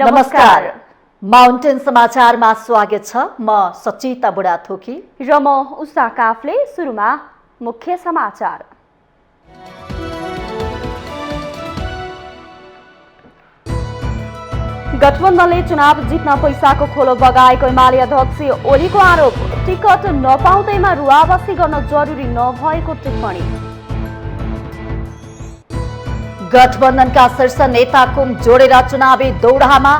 नमस्कार। माउन्टेन समाचारमा स्वागत छ। म सचिता बुढाथोकी र म उषा काफले। सुरुमा मुख्य समाचार। गठबन्धनले चुनाव जित्न पैसाको खोलो बगाएको एमाले अध्यक्ष ओलीको आरोप। टिकट नपाउँदैमा रुवाबसी गर्न जरुरी नभएको टिप्पणी। गठबन्धनका शीर्ष नेताको जोडेर चुनावी दौडामा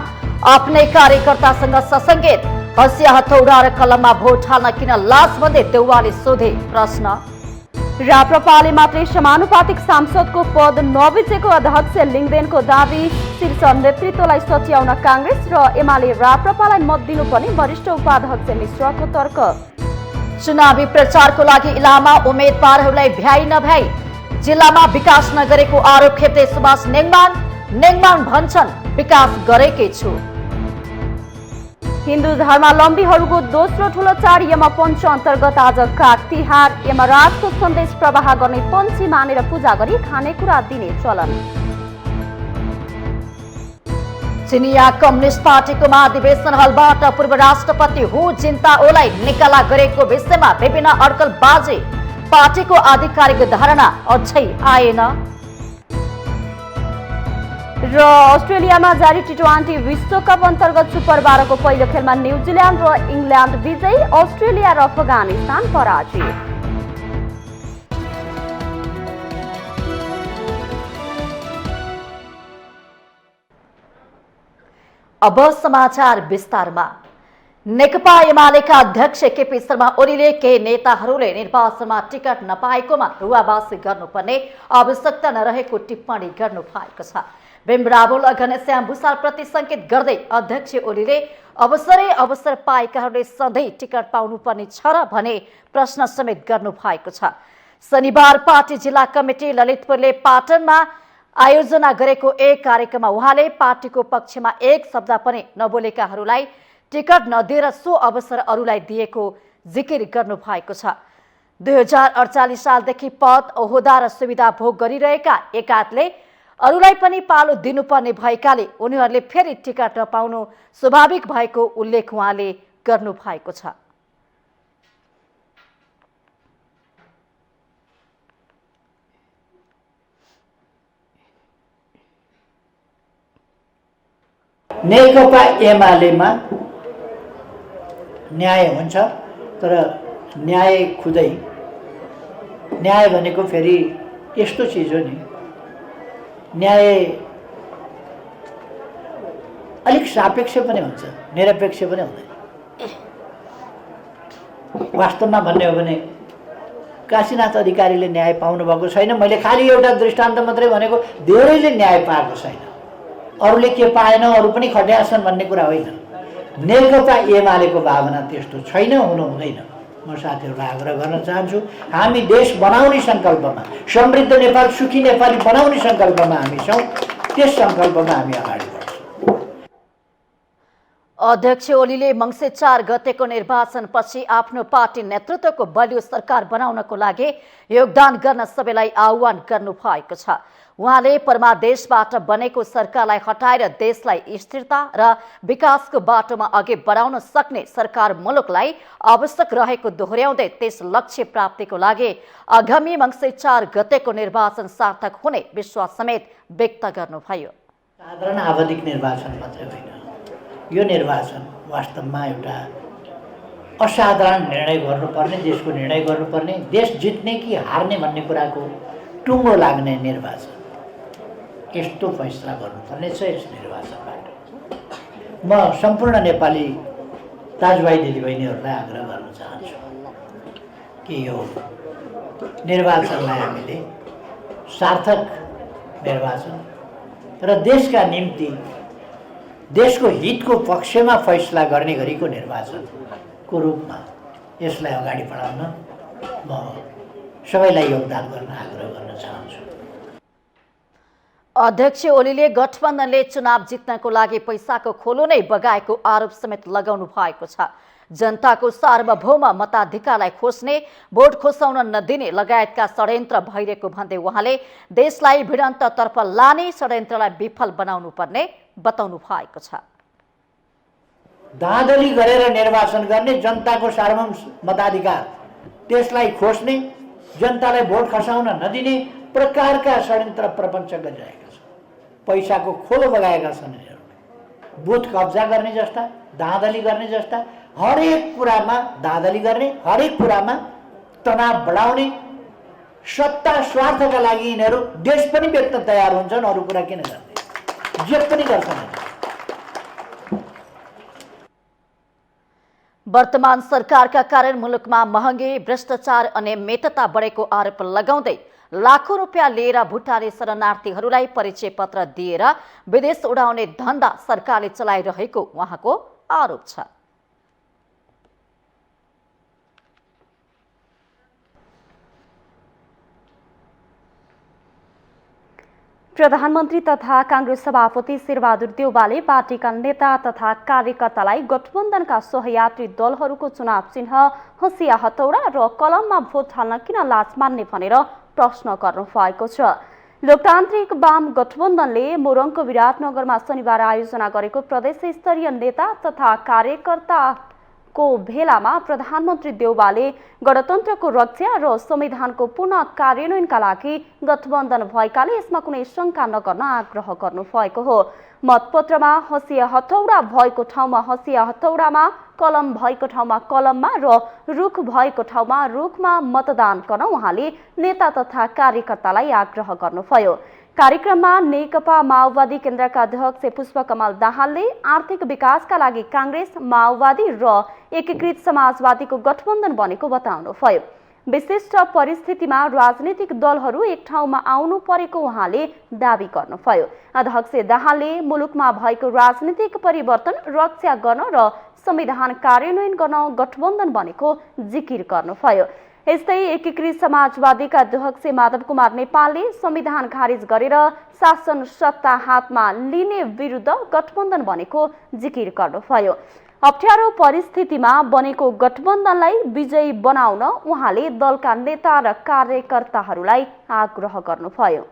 आफ्नै कार्यकर्तासँग ससङ्गत। हँसिया हथौडा र कलममा भोट हाल्न किन लास भन्दै देउवाले सोधे प्रश्न। राप्रपाले मात्रै समानुपातिक सांसदको पद नबेचेको अध्यक्ष लिङ्गदेनको दावी। शीर्ष नेतृत्वलाई सच्याउन काङ्ग्रेस र एमाले राप्रपालाई मत दिनुपर्ने वरिष्ठ उपाध्यक्ष मिश्रको तर्क। चुनावी प्रचारको लागि इलामा उम्मेदवारहरूलाई भ्याइ नभ्याइ। जिल्लामा विकास नगरेको आरोप खेप्दै सुभाष नेङमान भन्छन् विकास गरेकै छु। हिन्दू धर्मावलम्बीहरूको दोस्रो ठूलो चाड यमपञ्च अन्तर्गत आज काग तिहार। यमराजको सन्देश प्रवाह गर्ने पञ्ची मानेर पूजा गरी खानेकुरा दिने चलन। चिनिया कम्युनिस्ट पार्टीको महाधिवेशन हलबाट पूर्व राष्ट्रपति हु जिन्ताओलाई निकाला गरेको विषयमा विभिन्न अड्कलबाजी। पार्टीको आधिकारिक धारणा अझै आएन। र अस्ट्रेलियामा जारी टी20 विश्वकप अन्तर्गत सुपर 12 को पहिलो खेलमा न्युजिल्यान्ड र इङ्ल्यान्ड विजयी। अस्ट्रेलिया र अफगानिस्तान पराजित। अब समाचार विस्तारमा। नेकपा एमालेका अध्यक्ष केपी शर्मा ओलीले केही नेताहरूले निर्वाचनमा टिकट नपाएकोमा रुवाबासी गर्नुपर्ने आवश्यकता नरहेको टिप्पणी गर्नु भएको छ। भीमरावल घनश्याम भुसाल प्रति संकेत गर्दै अध्यक्ष ओलीले अवसर पाएकाहरूले सधैँ टिकट पाउनुपर्ने छ र भने प्रश्न समेत गर्नु भएको छ। शनिबार पार्टी जिल्ला कमिटी ललितपुरले पाटनमा आयोजना गरेको एक कार्यक्रममा उहाँले पार्टीको पक्षमा एक शब्द पनि नबोलेकाहरूलाई टिकट नदिएर सो अवसर अरूलाई दिएको जिकिर गर्नु भएको छ। 2048 सालदेखि पद ओहदा र सुविधा भोग गरिरहेका एकातले अरूलाई पनि पालो दिनुपर्ने भएकाले उनीहरूले फेरि टिकट नपाउनु स्वाभाविक भएको उल्लेख उहाँले गर्नु भएको छ। नेकपा एमालेमा न्याय हुन्छ, तर न्याय खुदै न्याय भनेको फेरि यस्तो चिज हो नि, न्याय अलिक सापेक्ष पनि हुन्छ, निरपेक्ष पनि हुँदैन। वास्तवमा भन्ने हो भने काशीनाथ अधिकारीले न्याय पाउनुभएको छैन। मैले खालि एउटा दृष्टान्त मात्रै भनेको, धेरैले न्याय पाएको छैन। अरूले के पाएन, अरू पनि खट्या छन् भन्ने कुरा होइन। नेकपा एमालेको भावना त्यस्तो छैन, हुनु हुँदैन। म साथीहरूलाई आग्रह गर्न चाहन्छु, हामी देश बनाउने सङ्कल्पमा, समृद्ध नेपाल, सुखी नेपाली बनाउने सङ्कल्पमा हामी छौँ। त्यस सङ्कल्पमा हामी अगाडि बढ्छौँ। अध्यक्ष ओलीले मङ्सिर 4 गतेको निर्वाचनपछि आफ्नो पार्टी नेतृत्वको बलियो सरकार बनाउनको लागि योगदान गर्न सबैलाई आह्वान गर्नु भएको छ। उहाँले परमादेशबाट बनेको सरकारलाई हटाएर देशलाई स्थिरता र विकासको बाटोमा अघि बढाउन सक्ने सरकार मुलुकलाई आवश्यक रहेको दोहोर्याउँदै त्यस लक्ष्य प्राप्तिको लागि आगामी मङ्सिर 4 गतेको निर्वाचन सार्थक हुने विश्वास समेत व्यक्त गर्नुभयो। साधारण आवधिक निर्वाचन मात्रै होइन, यो निर्वाचन वास्तवमा एउटा असाधारण निर्णय गर्नुपर्ने, देशको निर्णय गर्नुपर्ने, देश जित्ने कि हार्ने भन्ने कुराको टुङ्गो लाग्ने निर्वाचन। यस्तो फैसला गर्नुपर्ने छ यस निर्वाचनबाट। म सम्पूर्ण नेपाली दाजुभाइ दिदीबहिनीहरूलाई आग्रह गर्न चाहन्छु कि यो निर्वाचनलाई हामीले सार्थक निर्वाचन र देशका निम्ति, देशको हितको पक्षमा फैसला गर्ने गरीको निर्वाचनको रूपमा यसलाई अगाडि बढाउन म सबैलाई योगदान गर्न आग्रह गर्न चाहन्छु। अध्यक्ष ओलीले गठबन्धनले चुनाव जित्नको लागि पैसाको खोलो नै बगाएको आरोप समेत लगाउनु भएको छ। जनताको सार्वभौम मताधिकारलाई खोज्ने, भोट खोसाउन नदिने लगायतका षड्यन्त्र भइरहेको भन्दै उहाँले देशलाई भिडन्ततर्फ लाने षड्यन्त्रलाई विफल बनाउनु पर्ने बताउनु भएको छ। धाँधली गरेर निर्वाचन गर्ने, जनताको सार्वभौम मताधिकार त्यसलाई खोज्ने, जनतालाई भोट खसाउन नदिने प्रकारका षड्यन्त्र प्रपञ्च गरिरहेका छन्। पैसाको खोलो बगाएका छन् यिनीहरू। बुथ कब्जा गर्ने जस्ता, धाँधली गर्ने जस्ता, हरेक कुरामा धाँधली गर्ने, हरेक कुरामा तनाव बढाउने, सत्ता स्वार्थका लागि यिनीहरू देश पनि बेच्न तयार हुन्छन्। अरू कुरा किन गर्ने, जे पनि गर्छन्। वर्तमान सरकारका कारण मुलुकमा महँगी, भ्रष्टाचार, अनियमितता बढेको आरोप लगाउँदै लाखौं रुपियाँ लिएर भुटानी शरणार्थीहरूलाई परिचय पत्र दिएर विदेश उडाउने धन्दा सरकारले चलाइरहेको उहाँको आरोप छ। प्रधानमन्त्री तथा कांग्रेस सभापति शेरबहादुर देउवाले पार्टीका नेता तथा कार्यकर्तालाई गठबन्धनका सहयात्री दलहरूको चुनाव चिन्ह हँसिया हथौडा र कलममा भोट हाल्न किन लाज मान्ने भनेर प्रश्न गर्नु भएको छ। लोकतान्त्रिक वाम गठबन्धनले मोरङको विराटनगरमा शनिबार आयोजना गरेको प्रदेश स्तरीय नेता तथा कार्यकर्ताको भेलामा प्रधानमन्त्री देउवाले गणतन्त्रको रक्षा र संविधानको पूर्ण कार्यान्वयनका लागि गठबन्धन भएकाले यसमा कुनै शंका नगर्न आग्रह गर्नु भएको हो। मतपत्रमा हँसिया हथौडा भएको ठाउँमा हँसिया हथौडामा, कलम भएको ठाउँमा कलममा र रुख भएको ठाउँमा रुखमा मतदान गर्न उहाँले नेता तथा कार्यकर्तालाई आग्रह गर्नुभयो। कार्यक्रममा नेकपा माओवादी केन्द्रका अध्यक्ष पुष्पकमल दाहालले आर्थिक विकासका लागि कांग्रेस, माओवादी र एकीकृत समाजवादीको गठबन्धन बनेको बताउनुभयो। विशिष्ट परिस्थितिमा राजनीतिक दलहरू एक ठाउँमा आउनु परेको उहाँले दावी गर्नुभयो। अध्यक्ष दाहालले मुलुकमा भएको राजनीतिक परिवर्तन रक्षा गर्न र संविधान कार्यान्वयन गर्न गठबन्धन बनेको जिकिर गर्नुभयो। यस्तै एकीकृत समाजवादीका अध्यक्ष माधव कुमार नेपालले संविधान खारिज गरेर शासन सत्ता हातमा लिने विरुद्ध गठबन्धन बनेको जिकिर गर्नुभयो। अप्ठ्यारो परिस्थितिमा बनेको गठबन्धनलाई विजयी बनाउन उहाँले दलका नेता र कार्यकर्ताहरूलाई आग्रह गर्नुभयो।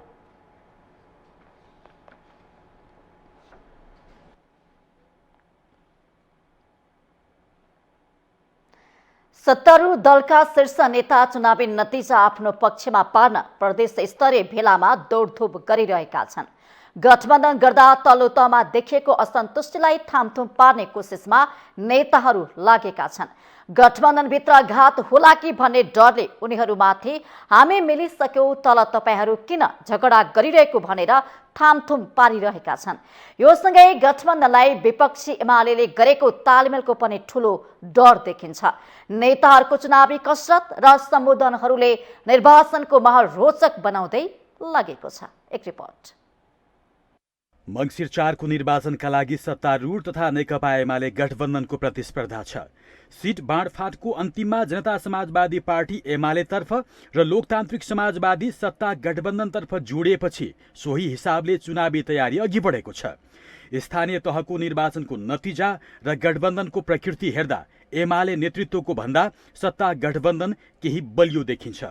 सत्तारूढ दलका शीर्ष नेता चुनावी नतिजा आफ्नो पक्षमा पार्न प्रदेश स्तरीय भेलामा दौडधुप गरिरहेका छन्। गठबन्धन गर्दा तल्लो तहमा देखिएको असन्तुष्टिलाई थामथुम पार्ने कोसिसमा नेताहरू लागेका छन्। गठबन्धनभित्र घात होला कि भन्ने डरले उनीहरूमाथि हामी मिलिसक्यौं, तल तपाईहरू किन झगडा गरिरहेको भनेर थामथुम पारिरहेका छन्। यो सँगै गठबन्धनलाई विपक्षी एमाले गरेको तालमेलको पनि ठूलो डर देखिन्छ। नेताहरूको चुनावी कसरत र सम्बोधनहरूले निर्वाचनको माहौल रोचक बनाउँदै लगेको छ। एक रिपोर्ट। मंगिर 4 को निर्वाचनका लागि सत्तारूढ तथा नेकपा एमाले गठबन्धनको प्रतिस्पर्धा छ। सीट बाँडफाँडको अन्तिममा जनता समाजवादी पार्टी एमाले तर्फ र लोकतान्त्रिक समाजवादी सत्ता गठबन्धनतर्फ जोडिएपछि सोही हिसाबले चुनावी तयारी अघि बढेको छ। स्थानीय तहको निर्वाचनको नतिजा र गठबन्धनको प्रकृति हेर्दा एमाले नेतृत्वको भन्दा सत्ता गठबन्धन केही बलियो देखिन्छ।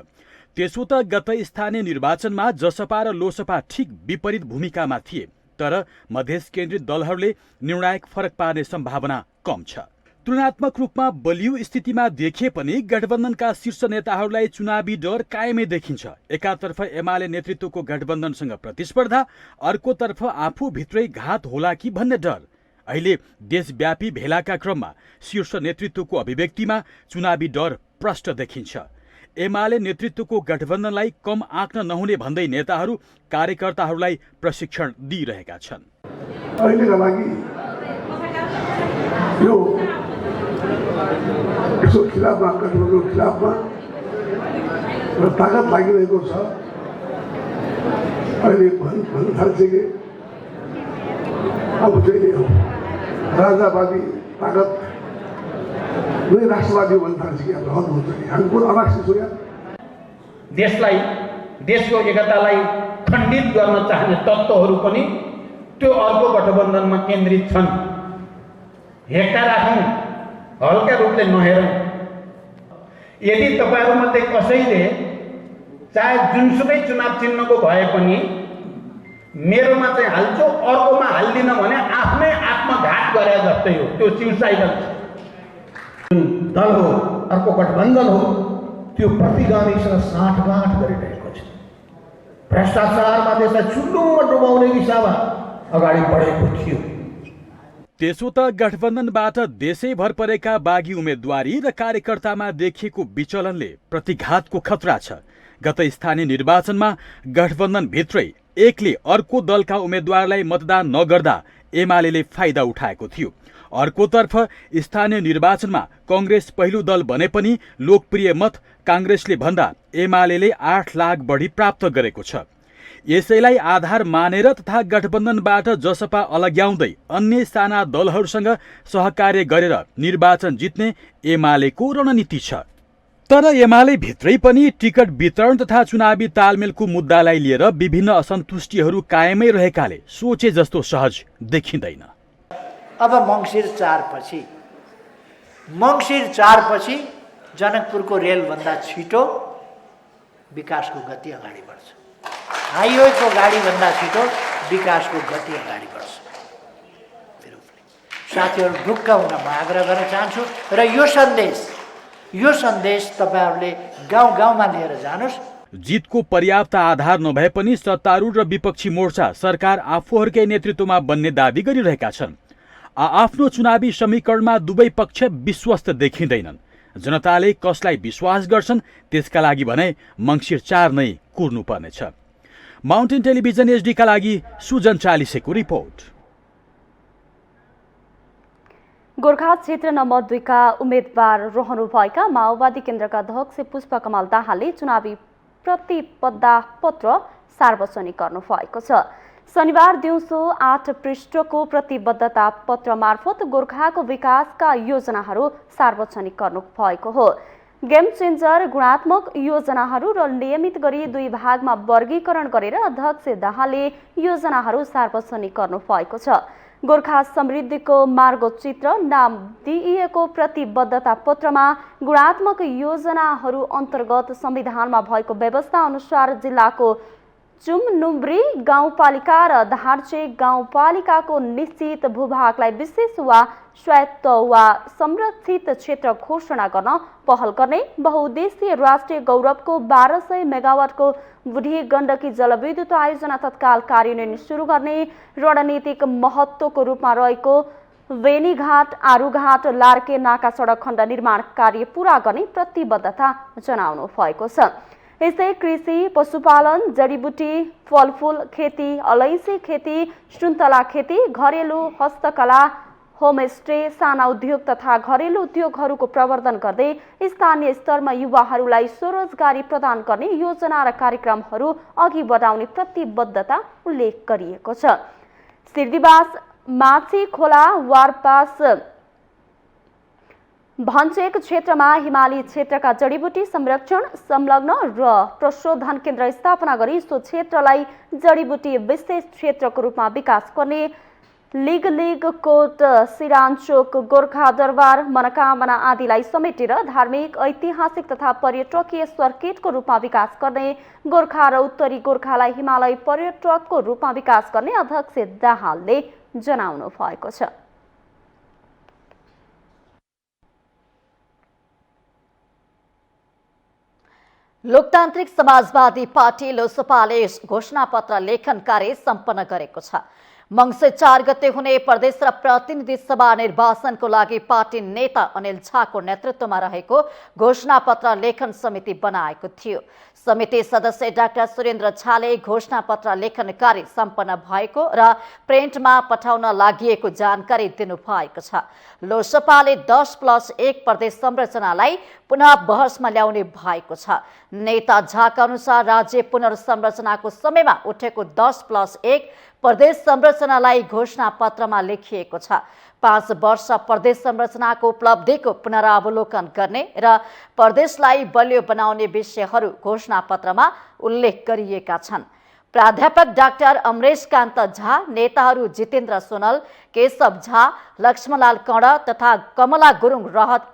त्यसो त गत स्थानीय निर्वाचनमा जसपा र लोसपा ठिक विपरीत भूमिकामा थिए, तर मधेस केन्द्रित दलहरूले निर्णायक फरक पार्ने सम्भावना कम छ। तुलनात्मक रूपमा बलियो स्थितिमा देखिए पनि गठबन्धनका शीर्ष नेताहरूलाई चुनावी डर कायमै देखिन्छ। एकातर्फ एमाले नेतृत्वको गठबन्धनसँग प्रतिस्पर्धा, अर्कोतर्फ आफू भित्रै घात होला कि भन्ने डर। अहिले देशव्यापी भेलाका क्रममा शीर्ष नेतृत्वको अभिव्यक्तिमा चुनावी डर प्रष्ट देखिन्छ। एमाले नेतृत्वको गठबन्धनलाई कम आँक्न नहुने भन्दै नेताहरू कार्यकर्ताहरूलाई प्रशिक्षण दिइरहेका छन्। अहिलेका लागि यो यसो खिलाफमा, गठबन्धनको खिलाफमा र ताकत लागिरहेको छ। अहिले भन्न थाल्छ कि अब चाहिँ राजावादी ताकत नै राष्ट्रवादी भन्न थाल्छ कि अब हद हुन्छ कि हामी कुन अनाक्षी छौँ। देशलाई, देशको एकतालाई खण्डित गर्न चाहने तत्त्वहरू पनि त्यो अर्को गठबन्धनमा केन्द्रित छन्। हेक्का राखौँ, हल्का रूपले नहेरौँ। यदि तपाईँहरूमध्ये कसैले चाहे जुनसुकै चुनाव चिन्हको भए पनि मेरोमा चाहिँ हाल्छु, अर्कोमा हाल्दिनँ भने आफ्नै आत्मघात गरे जस्तै हो। त्यो सुसाइडल जुन दल हो, अर्को गठबन्धन हो, त्यो प्रतिगामीसँग साँठगाँठ गरिरहेको छ। भ्रष्टाचारमा देशलाई चुल्लुमा डुबाउने दिशामा अगाडि बढेको थियो। त्यसो त गठबन्धनबाट देशैभर परेका बागी उम्मेद्वारी र कार्यकर्तामा देखिएको विचलनले प्रतिघातको खतरा छ। गत स्थानीय निर्वाचनमा गठबन्धनभित्रै एकले अर्को दलका उम्मेद्वारलाई मतदान नगर्दा एमाले फाइदा उठाएको थियो। अर्कोतर्फ स्थानीय निर्वाचनमा कांग्रेस पहिलो दल बने पनि लोकप्रिय मत कांग्रेसले भन्दा एमाले 8 लाख बढी प्राप्त गरेको छ। यसैलाई आधार मानेर तथा गठबन्धनबाट जसपा अलग्याउँदै अन्य साना दलहरूसँग सहकार्य गरेर निर्वाचन जित्ने एमालेको रणनीति छ। तर एमाले भित्रै पनि टिकट वितरण तथा चुनावी तालमेलको मुद्दालाई लिएर विभिन्न असन्तुष्टिहरू कायमै रहेकाले सोचे जस्तो सहज देखिँदैन। अब मङ्सिर 4 पछि जनकपुरको रेलभन्दा छिटो विकासको गति अगाडि बढ्छ। हाइवेको गाडीभन्दा छिटो विकासको गति अगाडि बढ्छ। साथीहरू, ढुक्क हुन म आग्रह गर्न चाहन्छु र यो सन्देश तपाईहरूले गाउँ गाउँमा लिएर जानुस्। जितको पर्याप्त आधार नभए पनि सत्तारूढ र विपक्षी मोर्चा सरकार आफूहरूकै नेतृत्वमा बन्ने दावी गरिरहेका छन्। आफ्नो चुनावी समीकरणमा दुवै पक्ष विश्वस्त देखिँदैनन्। जनताले कसलाई विश्वास गर्छन् त्यसका लागि भने मङ्सिर 4 नै कुर्नुपर्नेछ। माउन्टेन टेलिभिजन HD का लागि सुजन चालिसेको रिपोर्ट। गोर्खा क्षेत्र नम्बर 2 का उम्मेद्वार रहनुभएका माओवादी केन्द्रका अध्यक्ष पुष्पकमल दाहालले चुनावी प्रतिबद्धता पत्र सार्वजनिक गर्नुभएको छ। शनिबार दिउँसो 8 पृष्ठको प्रतिबद्धता पत्र मार्फत गोर्खाको विकासका योजनाहरू सार्वजनिक गर्नुभएको हो। गेम चेन्जर गुणात्मक योजनाहरू र नियमित गरी 2 भागमा वर्गीकरण गरेर अध्यक्ष दाहालले योजनाहरू सार्वजनिक गर्नुभएको छ। गोर्खा समृद्धिको मार्गचित्र नाम दिइएको प्रतिबद्धता पत्रमा गुणात्मक योजनाहरू अन्तर्गत संविधानमा भएको व्यवस्था अनुसार जिल्लाको चुमनुब्री गाउँपालिका र धार्चे गाउँपालिकाको निश्चित भूभागलाई विशेष वा स्वायत्त वा संरक्षित क्षेत्र घोषणा गर्न पहल गर्ने, बहुउद्देश्यीय राष्ट्रिय गौरवको 1200 मेगावाटको बुढी गण्डकी जलविद्युत आयोजना तत्काल कार्यान्वयन सुरु गर्ने, रणनीतिक महत्त्वको रूपमा रहेको वेनीघाट आरुघाट लार्के नाका सडक खण्ड निर्माण कार्य पूरा गर्ने प्रतिबद्धता जनाउनु भएको छ। यस्तै कृषि, पशुपालन, जडीबुटी, फलफूल खेती, अलैँची खेती, सुन्तला खेती, घरेलु हस्तकला, होमस्टे, साना उद्योग तथा घरेलु उद्योगहरूको प्रवर्धन गर्दै स्थानीय स्तरमा युवाहरूलाई स्वरोजगारी प्रदान गर्ने योजना र कार्यक्रमहरू अघि बढाउने प्रतिबद्धता उल्लेख गरिएको छ। सिर्दिवास, माछी खोला, वारपास भञ्चेक क्षेत्रमा हिमाली क्षेत्रका जडीबुटी संरक्षण, संलग्न र प्रशोधन केन्द्र स्थापना गरी सो क्षेत्रलाई जडीबुटी विशेष क्षेत्रको रूपमा विकास गर्ने, लिग कोट, सिरानचोक, गोर्खा दरबार, मनोकामना आदिलाई समेटेर धार्मिक, ऐतिहासिक तथा पर्यटकीय सर्किटको रूपमा विकास गर्ने, गोर्खा र उत्तरी गोर्खालाई हिमालय पर्यटकको रूपमा विकास गर्ने अध्यक्ष दाहालले जनाउनु भएको छ। लोकतान्त्रिक समाजवादी पार्टी लोसपाले घोषणापत्र लेखन कार्य सम्पन्न गरेको छ। मङ्सिर 4 गते हुने प्रदेश र प्रतिनिधि सभा निर्वाचनको लागि पार्टी नेता अनिल झाको नेतृत्वमा रहेको घोषणापत्र लेखन समिति बनाएको थियो। समिति सदस्य डाक्टर सुरेन्द्र झाले घोषणापत्र लेखन कार्य सम्पन्न भएको र प्रिन्टमा पठाउन लागिएको जानकारी दिनुभएको छ। लोसपाले 10+1 प्रदेश संरचनालाई पुनः बहसमा ल्याउने भएको छ। नेता झाका अनुसार राज्य पुनर्संरचनाको समयमा उठेको 10+1 प्रदेश संरचनालाई घोषणा पत्रमा लेखिएको छ। 5 वर्ष प्रदेश संरचनाको उपलब्धिको पुनरावलोकन गर्ने र प्रदेशलाई बलियो बनाउने विषयहरू घोषणा पत्रमा उल्लेख गरिएका छन्। प्राध्यापक डाक्टर अमरेश कान्त झा, नेताहरू जितेन्द्र सोनल, केशव झा, लक्ष्मणलाल कर्ण तथा कमला गुरुङ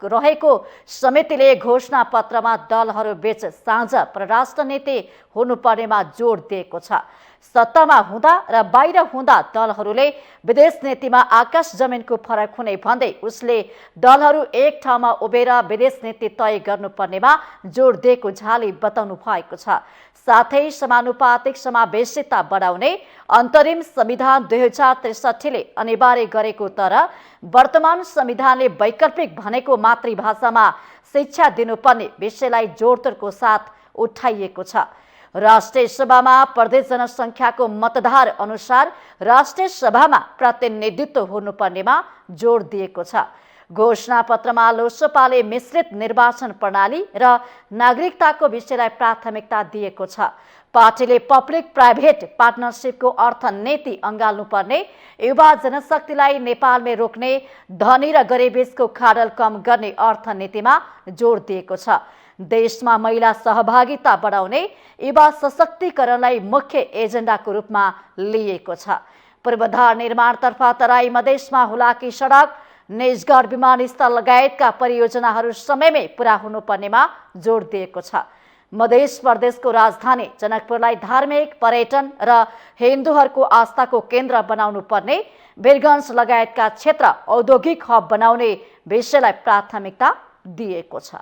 रहेको समितिले घोषणा पत्रमा दलहरू बीच साझा परराष्ट्र नीति हुनुपर्नेमा जोड दिएको छ। सत्तामा हुँदा र बाहिर हुँदा दलहरूले विदेश नीतिमा आकाश जमिनको फरक हुने भन्दै उसले दलहरू एक ठाउँमा उभिएर विदेश नीति तय गर्नुपर्नेमा जोड दिएको झाली बताउनु भएको छ। साथै समानुपातिक समावेशिता बढाउने अन्तरिम संविधान 2063ले अनिवार्य गरेको तर वर्तमान संविधानले वैकल्पिक भनेको मातृभाषामा शिक्षा दिनुपर्ने विषयलाई जोडतोडको साथ उठाइएको छ। राष्ट्रिय सभामा प्रदेश जनसङ्ख्याको मतदार अनुसार राष्ट्रिय सभामा प्रतिनिधित्व हुनुपर्नेमा जोड दिएको छ। घोषणापत्रमा लोकसभाले मिश्रित निर्वाचन प्रणाली र नागरिकताको विषयलाई प्राथमिकता दिएको छ। पार्टीले पब्लिक प्राइभेट पार्टनरसिपको अर्थनीति अँगाल्नुपर्ने, युवा जनशक्तिलाई नेपालमै रोक्ने, धनी र गरिबीचको खाडल कम गर्ने अर्थनीतिमा जोड दिएको छ। देशमा महिला सहभागिता बढाउने, युवा सशक्तिकरणलाई मुख्य एजेन्डाको रूपमा लिएको छ। पूर्वाधार निर्माणतर्फ तराई मधेसमा हुलाकी सडक, निजगढ विमानस्थल लगायतका परियोजनाहरू समयमै पूरा हुनुपर्नेमा जोड दिएको छ। मधेस प्रदेशको राजधानी जनकपुरलाई धार्मिक, पर्यटन र हिन्दूहरूको आस्थाको केन्द्र बनाउनु पर्ने, वीरगञ्ज लगायतका क्षेत्र औद्योगिक हब बनाउने विषयलाई प्राथमिकता दिएको छ।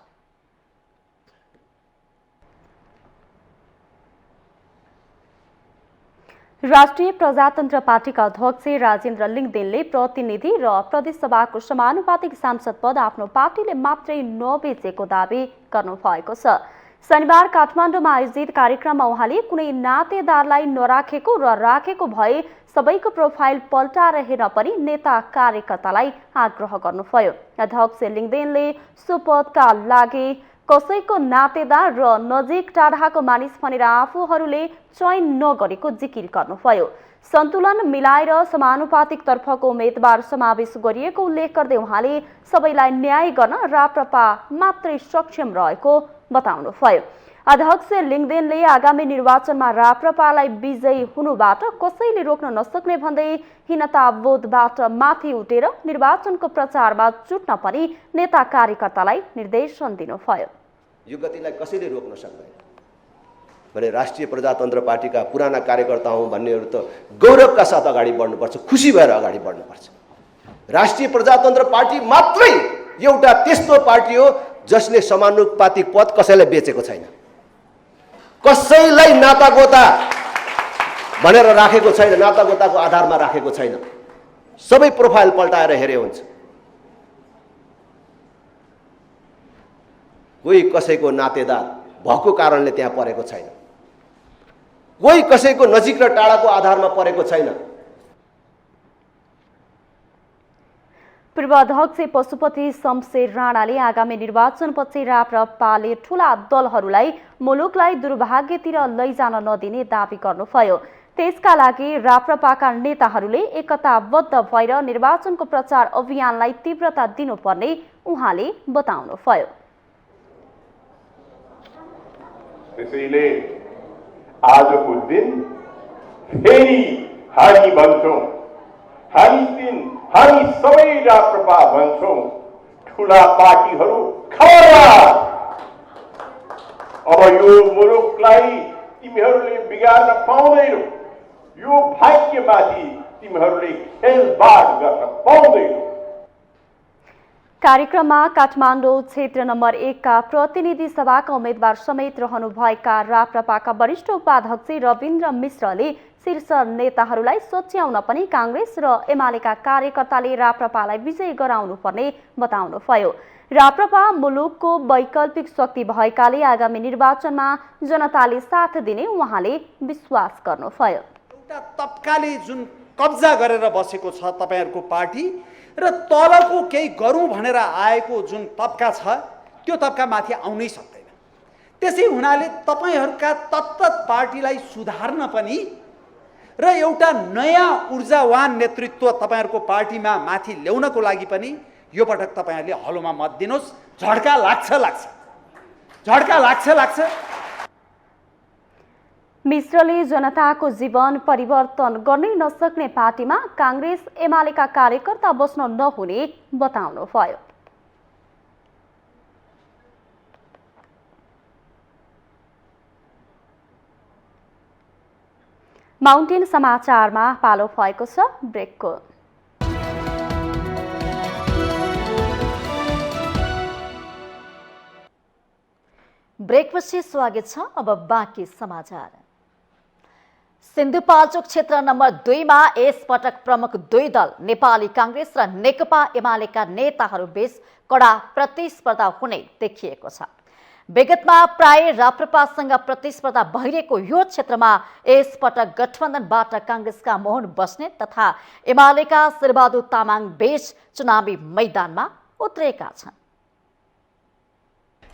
राष्ट्रिय प्रजातन्त्र पार्टीका अध्यक्ष राजेन्द्र लिङदेनले प्रतिनिधि र प्रदेशसभाको समानुपातिक सांसद पद आफ्नो पार्टीले मात्रै नबेचेको दावी गर्नुभएको छ। शनिबार काठमाडौँमा आयोजित कार्यक्रममा उहाँले कुनै नातेदारलाई नराखेको र राखेको भए सबैको प्रोफाइल पल्टाएर हेर्न पनि नेता कार्यकर्तालाई आग्रह गर्नुभयो। अध्यक्ष लिङदेनले सो पदका लागि कसैको नातेदार र नजिक टाढाको मानिस भनेर आफूहरूले चयन नगरेको जिकिर गर्नुभयो। सन्तुलन मिलाएर समानुपातिक तर्फको उम्मेदवार समावेश गरिएको उल्लेख गर्दै उहाँले सबैलाई न्याय गर्न राप्रपा मात्रै सक्षम रहेको बताउनुभयो। अध्यक्ष लिङदेनले आगामी निर्वाचनमा राप्रपालाई विजयी हुनुबाट कसैले रोक्न नसक्ने भन्दै हीनताबोधबाट माथि उठेर निर्वाचनको प्रचारमा जुट्न पनि नेता कार्यकर्तालाई निर्देशन दिनुभयो। यो गतिलाई कसैले रोक्न सक्दैन भने राष्ट्रिय प्रजातन्त्र पार्टीका पुराना कार्यकर्ता हौँ भन्नेहरू त गौरवका साथ अगाडि बढ्नुपर्छ, खुसी भएर अगाडि बढ्नुपर्छ। राष्ट्रिय प्रजातन्त्र पार्टी मात्रै एउटा त्यस्तो पार्टी हो जसले समानुपातिक पद कसैलाई बेचेको छैन, कसैलाई नातागोता भनेर राखेको छैन, नातागोताको आधारमा राखेको छैन। सबै प्रोफाइल पल्टाएर हेरे हुन्छ। कोही कसैको नातेदार भएको कारणले त्यहाँ परेको छैन, कोही कसैको नजिक र टाढाको आधारमा परेको छैन। पूर्व अध्यक्ष पशुपति शमशेर राणाले आगामी निर्वाचनपछि राप्रपाले ठूला दलहरूलाई मुलुकलाई दुर्भाग्यतिर लैजान नदिने दावी गर्नुभयो। त्यसका लागि राप्रपाका नेताहरूले एकताबद्ध भएर निर्वाचनको प्रचार अभियानलाई तीव्रता दिनुपर्ने उहाँले बताउनुभयो। त्यसैले आजको दिन फेरि हामी भन्छौँ, हामी सबै राप्रपा भन्छौँ, ठुला पार्टीहरू खबरदार, अब यो मुलुकलाई तिमीहरूले बिगार्न पाउँदैनौ, यो भाग्यमाथि तिमीहरूले खेलबाड गर्न पाउँदैनौ। कार्यक्रममा काठमाडौँ क्षेत्र नम्बर 1 का प्रतिनिधि सभाका उम्मेद्वार समेत रहनुभएका राप्रपाका वरिष्ठ उपाध्यक्ष रविन्द्र मिश्रले शीर्ष नेताहरूलाई सच्याउन पनि कांग्रेस र एमालेका कार्यकर्ताले राप्रपालाई विजयी गराउनु पर्ने बताउनुभयो। राप्रपा मुलुकको वैकल्पिक शक्ति भएकाले आगामी निर्वाचनमा जनताले साथ दिने उहाँले विश्वास गर्नुभयो। एउटा तबकाले जुन कब्जा गरेर बसेको छ तपाईहरुको पार्टी र तलको केही गरौँ भनेर आएको जुन तबका छ त्यो तबका माथि आउनै सक्दैन। त्यसै हुनाले तपाईहरुका तत्त पार्टीलाई सुधार्न पनि र एउटा नयाँ ऊर्जावान नेतृत्व तपाईहरुको पार्टीमा माथि ल्याउनको लागि पनि यो पटक तपाईहरुले हलोमा मत दिनुस्। झड्का लाग्छ। मिश्रले जनताको जीवन परिवर्तन गर्नै नसक्ने पार्टीमा कांग्रेस एमालेका कार्यकर्ता बस्न नहुने बताउनुभयो। माउन्टेन समाचारमा पालो भएको छ ब्रेकको। ब्रेकपछि स्वागत छ। अब बाँकी समाचार। सिन्धुपाल्चोक क्षेत्र नम्बर 2 मा यसपटक प्रमुख दुई दल नेपाली कांग्रेस र नेकपा एमालेका नेताहरू बीच कडा प्रतिस्पर्धा हुने देखिएको छ। विगतमा प्राय राप्रपासँग प्रतिस्पर्धा भइरहेको यो क्षेत्रमा यसपटक गठबन्धनबाट कांग्रेसका मोहन बस्नेत तथा एमालेका शेरबहादुर तामाङ बीच चुनावी मैदानमा उत्रेका छन्।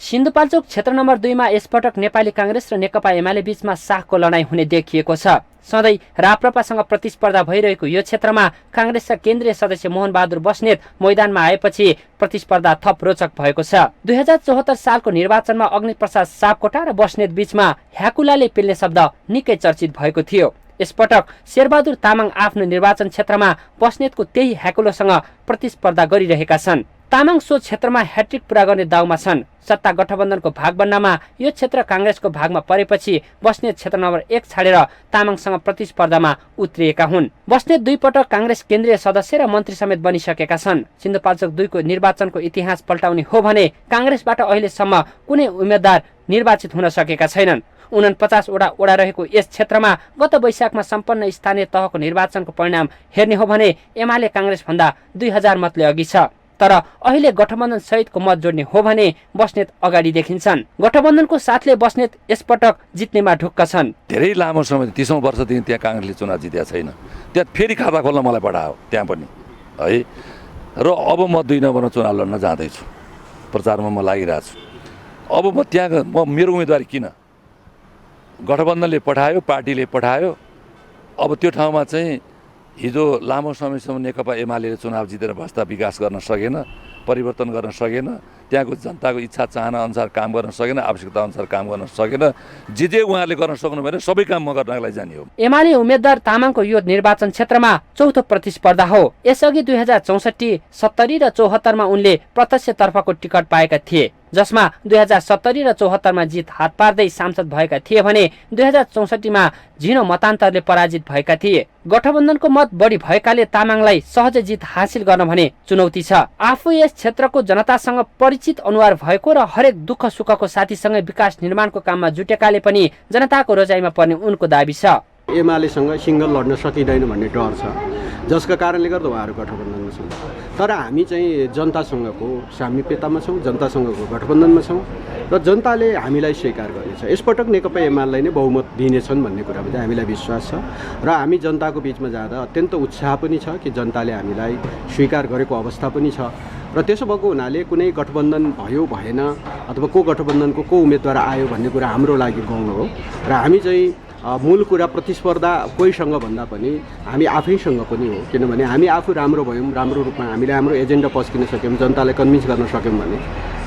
सिन्धुपाल्चोक क्षेत्र नम्बर 2 मा यसपटक नेपाली कांग्रेस र नेकपा एमाले बीचमा साखको लडाईँ हुने देखिएको छ। सधैँ राप्रपासँग प्रतिस्पर्धा भइरहेको यो क्षेत्रमा कांग्रेसका केन्द्रीय सदस्य मोहन बहादुर बस्नेत मैदानमा आएपछि प्रतिस्पर्धा थप रोचक भएको छ। 2074 सालको निर्वाचनमा अग्निप्रसाद सापकोटा र बस्नेत बीचमा ह्याकुलाले पेल्ने शब्द निकै चर्चित भएको थियो। यसपटक शेरबहादुर तामाङ आफ्नो निर्वाचन क्षेत्रमा बस्नेतको त्यही ह्याकुलोसँग प्रतिस्पर्धा गरिरहेका छन्। तामाङ सो क्षेत्रमा ह्याट्रिक पूरा गर्ने दाउमा छन्। सत्ता गठबन्धनको भाग बन्नमा यो क्षेत्र कांग्रेसको भागमा परेपछि बस्नेत क्षेत्र नम्बर 1 छाडेर तामाङसँग प्रतिस्पर्धामा उत्रिएका हुन्। बस्नेत 2 पटक कांग्रेस केन्द्रीय सदस्य र मन्त्री समेत बनिसकेका छन्। सिन्धुपाल्चोक 2 को निर्वाचनको इतिहास पल्टाउने हो भने कांग्रेसबाट अहिलेसम्म कुनै उम्मेद्वार निर्वाचित हुन सकेका छैनन्। 49 वडा रहेको यस क्षेत्रमा गत वैशाखमा सम्पन्न स्थानीय तहको निर्वाचनको परिणाम हेर्ने हो भने एमाले कांग्रेस भन्दा 2000 मतले अघि छ। तर अहिले गठबन्धन सहितको मत जोड्ने हो भने बस्नेत अगाडि देखिन्छन्। गठबन्धनको साथले बस्नेत यसपटक जित्नेमा ढुक्क छन्। धेरै लामो समय 30औं वर्षदेखि त्यहाँ कांग्रेसले चुनाव जितेको छैन। त्यहाँ फेरि खाता खोल्न मलाई पठायो त्यहाँ पनि है। र अब म 2 नम्बरमा चुनाव लड्न जाँदैछु। प्रचारमा म लागिरहेको छु। अब म त्यहाँ मेरो उम्मेदवारी किन? गठबन्धनले पठायो, पार्टीले पठायो। अब त्यो ठाउँमा चाहिँ हिजो लामो समयसम्म नेकपा एमाले चुनाव जितेर बस्दा विकास गर्न सकेन, परिवर्तन गर्न सकेन, त्यहाँको जनताको इच्छा चाहना अनुसार काम गर्न सकेन, आवश्यकता अनुसार काम गर्न सकेन। जे उहाँहरूले गर्न सक्नु भएन सबै काम म गर्नलाई जाने हो। एमाले उम्मेद्वार तामाङको यो निर्वाचन क्षेत्रमा चौथो प्रतिस्पर्धा हो। यसअघि 2064, 70 र 74 मा उनले प्रत्यक्षतर्फको टिकट पाएका थिए, जसमा 2070 र 74 मा जित हात पार्दै सांसद भएका थिए भने 2064 मा झिनो मतान्तरले पराजित भएका थिए। गठबन्धनको मत बढी भएकाले तामाङलाई सहजै जित हासिल गर्न भने चुनौती छ। आफू यस क्षेत्रको जनतासँग परिचित अनुहार भएको र हरेक दुःख सुखको साथीसँगै विकास निर्माणको काममा जुटेकाले पनि जनताको रोजाइमा पर्ने उनको दाबी छ। एमालेसँग सिंगल लड्न सकिँदैन भन्ने डर छ, जसका कारणले गर्दा उहाँहरू गठबन्धनमा छन्। तर हामी चाहिँ जनतासँगको सामिप्यतामा छौँ, जनतासँगको गठबन्धनमा छौँ र जनताले हामीलाई स्वीकार गर्नेछ। यसपटक नेकपा एमालेलाई नै बहुमत दिनेछन् भन्ने कुरामा चाहिँ हामीलाई विश्वास छ र हामी जनताको बिचमा जाँदा अत्यन्त उत्साह पनि छ कि जनताले हामीलाई स्वीकार गरेको अवस्था पनि छ। र त्यसो भएको हुनाले कुनै गठबन्धन भयो भएन अथवा को गठबन्धनको को उम्मेदवार आयो भन्ने कुरा हाम्रो लागि गौण हो र हामी चाहिँ मूल कुरा प्रतिस्पर्धा कोहीसँग भन्दा पनि हामी आफैसँग पनि हो। किनभने हामी आफू राम्रो भयौँ, राम्रो रूपमा हामीले हाम्रो एजेन्डा पस्किन सक्यौँ, जनतालाई कन्भिन्स गर्न सक्यौँ भने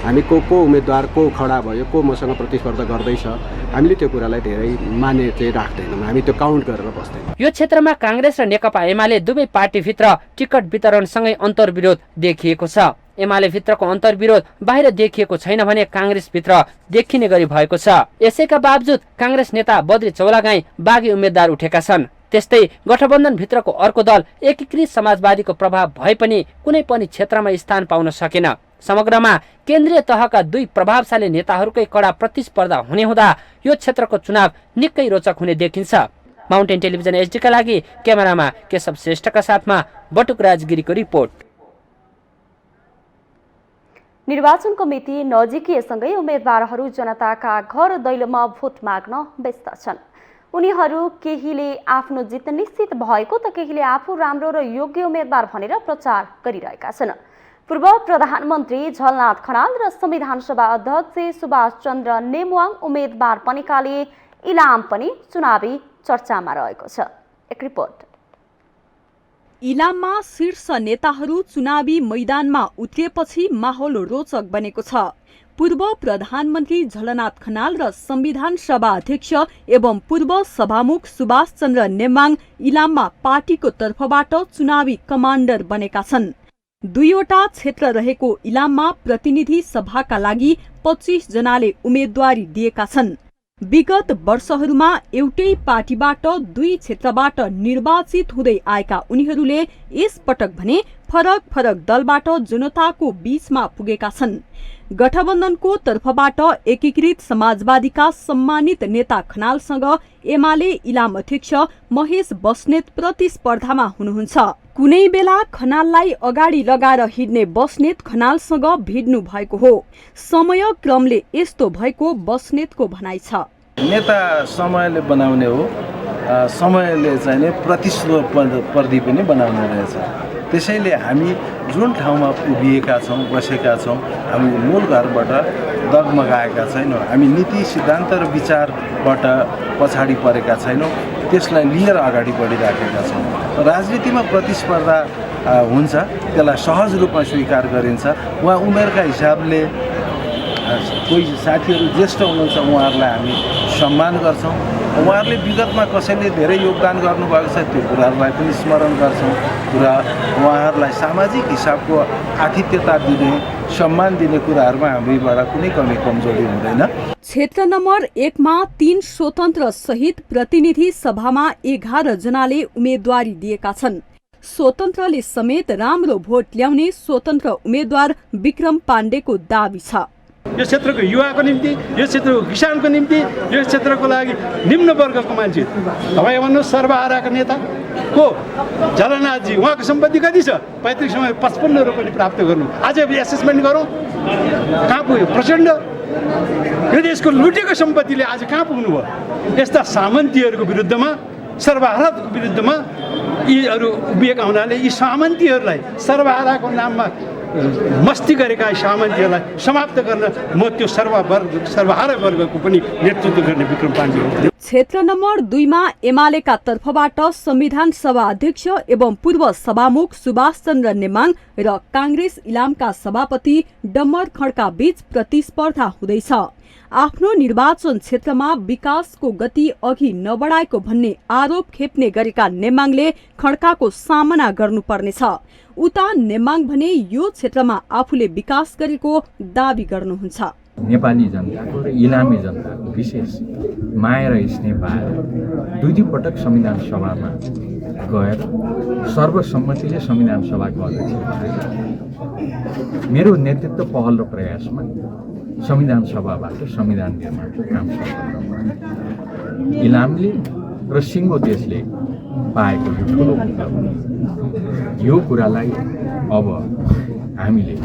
हामी को उम्मेदवार को खडा भयो, को मसँग प्रतिस्पर्धा गर्दैछ, हामीले त्यो कुरालाई धेरै माने चाहिँ राख्दैनौँ। हामी त्यो काउन्ट गरेर बस्दैनौँ। यो क्षेत्रमा कांग्रेस र नेकपा एमाले दुवै पार्टीभित्र टिकट वितरणसँगै अन्तर्विरोध देखिएको छ। एमाले भित्रको अन्तर्विरोध बाहिर देखिएको छैन भने कांग्रेस भित्र देखिने गरी भएको छ। यसैका बावजुद कांग्रेस नेता बद्री चौलागाई बागी उम्मेद्वार उठेका छन्। त्यस्तै गठबन्धन भित्रको अर्को दल एकीकृत समाजवादीको प्रभाव भए पनि कुनै पनि क्षेत्रमा स्थान पाउन सकेन। समग्रमा केन्द्रीय तहका 2 प्रभावशाली नेताहरूकै कडा प्रतिस्पर्धा हुने हुँदा यो क्षेत्रको चुनाव निकै रोचक हुने देखिन्छ। माउन्टेन टेलिभिजन एचडीका लागि क्यामेरामा केशव श्रेष्ठका साथमा बटुक राजगिरीको रिपोर्ट। निर्वाचनको मिति नजिकिएसँगै उम्मेदवारहरू जनताका घर दैलोमा भोट माग्न व्यस्त छन्। उनीहरू केहीले आफ्नो जित निश्चित भएको त केहीले आफू राम्रो र योग्य उम्मेदवार भनेर प्रचार गरिरहेका छन्। पूर्व प्रधानमन्त्री झलनाथ खनाल र संविधान सभा अध्यक्ष सुभाष चन्द्र नेमुवाङ उम्मेदवार बनेकाले इलाम पनि चुनावी चर्चामा रहेको छ। एक रिपोर्ट। इलाममा शीर्ष नेताहरू चुनावी मैदानमा उत्रिएपछि माहौल रोचक बनेको छ। पूर्व प्रधानमन्त्री झलनाथ खनाल र संविधान सभा अध्यक्ष एवं पूर्व सभामुख सुभाष चन्द्र नेमाङ इलाममा पार्टीको तर्फबाट चुनावी कमान्डर बनेका छन्। 2वटा क्षेत्र रहेको इलाममा प्रतिनिधि सभाका लागि 25 जनाले उम्मेदवारी दिएका छन्। विगत वर्षहरूमा एउटै पार्टीबाट 2 क्षेत्रबाट निर्वाचित हुँदै आएका उनीहरूले यस पटक भने फरक फरक दलबाट जनताको बीचमा पुगेका छन्। गठबन्धनको तर्फबाट एकीकृत समाजवादीका सम्मानित नेता खनालसँग एमाले इलाम अध्यक्ष महेश बस्नेत प्रतिस्पर्धामा हुनुहुन्छ। कुनै बेला खनाललाई अगाडि लगाएर हिँड्ने बस्नेत खनालसँग भिड्नु भएको हो। समय क्रमले यस्तो भएको बस्नेतको भनाइ छ। नेता समयले बनाउने हो, समयले चाहिँ प्रतिस्पर्धी पनि बनाउने रहेछ। त्यसैले हामी जुन ठाउँमा उभिएका छौँ, बसेका छौँ, हामी मूल घरबाट डगमगाएका छैनौँ। हामी नीति सिद्धान्त र विचारबाट पछाडि परेका छैनौँ, त्यसलाई लिएर अगाडि बढिराखेका छौँ। राजनीतिमा प्रतिस्पर्धा हुन्छ, त्यसलाई सहज रूपमा स्वीकार गरिन्छ। उहाँ उमेरका हिसाबले कोही साथीहरू ज्येष्ठ हुनुहुन्छ, उहाँहरूलाई हामी सम्मान गर्छौँ। उहाँहरूले विगतमा कसैले धेरै योगदान गर्नुभएको छ, त्यो कुराहरूलाई पनि स्मरण गर्छौँ। उहाँहरूलाई सामाजिक हिसाबको आतिथ्यता दिने, सम्मान दिने कुराहरूमा हामीबाट कुनै कमी कमजोरी हुँदैन। क्षेत्र नम्बर 1 मा 3 स्वतन्त्र सहित प्रतिनिधि सभामा 11 जनाले उम्मेदवारी दिएका छन्। स्वतन्त्रले समेत राम्रो भोट ल्याउने स्वतन्त्र उम्मेद्वार विक्रम पाण्डेको दाबी छ। यो क्षेत्रको युवाको निम्ति, यो क्षेत्रको किसानको निम्ति, यो क्षेत्रको लागि निम्न वर्गको मान्छे तपाईँ भन्नुहोस् सर्वहाराका नेता को झलनाथजी, उहाँको सम्पत्ति कति छ? पैतृक समय 55 रुपैयाँ प्राप्त गर्नु। आज एसेसमेन्ट गरौँ, कहाँ पुग्यो? प्रचण्ड यो देशको लुटेको सम्पत्तिले आज कहाँ पुग्नुभयो? यस्ता सामन्तीहरूको विरुद्धमा, सर्वहाराको विरुद्धमा यीहरू उभिएका हुनाले यी सामन्तीहरूलाई, सर्वहाराको नाममा मस्ती गरेका सामन्तीहरूलाई समाप्त गर्न म त्यो सर्वहारा वर्गको पनि नेतृत्व गर्ने विक्रम पाण्डे हो। क्षेत्र नम्बर 2 मा एमालेका तर्फबाट संविधान सभा अध्यक्ष एवं पूर्व सभामुख सुभाष चन्द्र नेमाङ र कांग्रेस इलामका सभापति डम्बर खड्का बीच प्रतिस्पर्धा हुँदैछ। आफ्नो निर्वाचन क्षेत्रमा विकासको गति अघि नबढाएको भन्ने आरोप खेप्ने गरेका नेमाङले खड्काको सामना गर्नुपर्नेछ। उता नेमाङ भने यो क्षेत्रमा आफूले विकास गरेको दाबी गर्नुहुन्छ। नेपाली जनताको र इलामी जनताको विशेष माया र स्नेह पाएर 2 पटक संविधान सभामा गएर सर्वसम्मतिले संविधान सभाको अध्यक्ष भए। मेरो नेतृत्व पहल र प्रयासमा संविधान सभाबाट संविधान निर्माणको काम सम्पन्न भयो। इलामले र सिङ्गो देशले पाएको यो ठुलो उपलब्धि, यो कुरालाई अब हामीले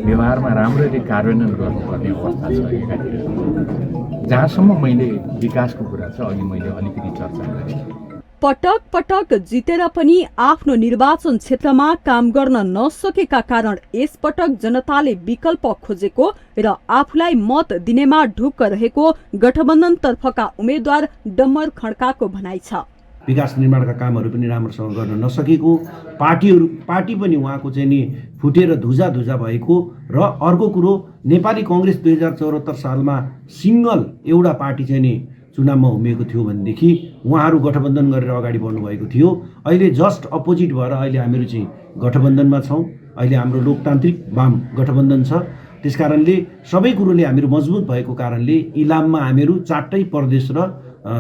व्यवहारमा राम्ररी कार्यान्वयन गर्नुपर्ने अवस्था छ। एकातिर जहाँसम्म मैले विकासको कुरा छ, अघि मैले अलिकति चर्चा गरेँ। पटक पटक जितेर पनि आफ्नो निर्वाचन क्षेत्रमा काम गर्न नसकेका कारण यसपटक जनताले विकल्प खोजेको र आफूलाई मत दिनेमा ढुक्क रहेको गठबन्धन तर्फका उम्मेद्वार डम्बर खड्काको भनाइ छ। विकास निर्माणका कामहरू पनि राम्रोसँग गर्न नसकेको, पार्टी पनि उहाँको चाहिँ नि फुटेर धुजा भएको र अर्को कुरो नेपाली कांग्रेस 2074 सालमा सिंगल एउटा पार्टी चाहिँ नि चुनावमा उभिएको थियो भनेदेखि उहाँहरू गठबन्धन गरेर अगाडि बढ्नु भएको थियो। अहिले जस्ट अपोजिट भएर अहिले हामीहरू चाहिँ गठबन्धनमा छौँ। अहिले हाम्रो लोकतान्त्रिक वाम गठबन्धन छ। त्यसकारणले सबै कुरोले हामीहरू मजबुत भएको कारणले इलाममा हामीहरू 4टै प्रदेश र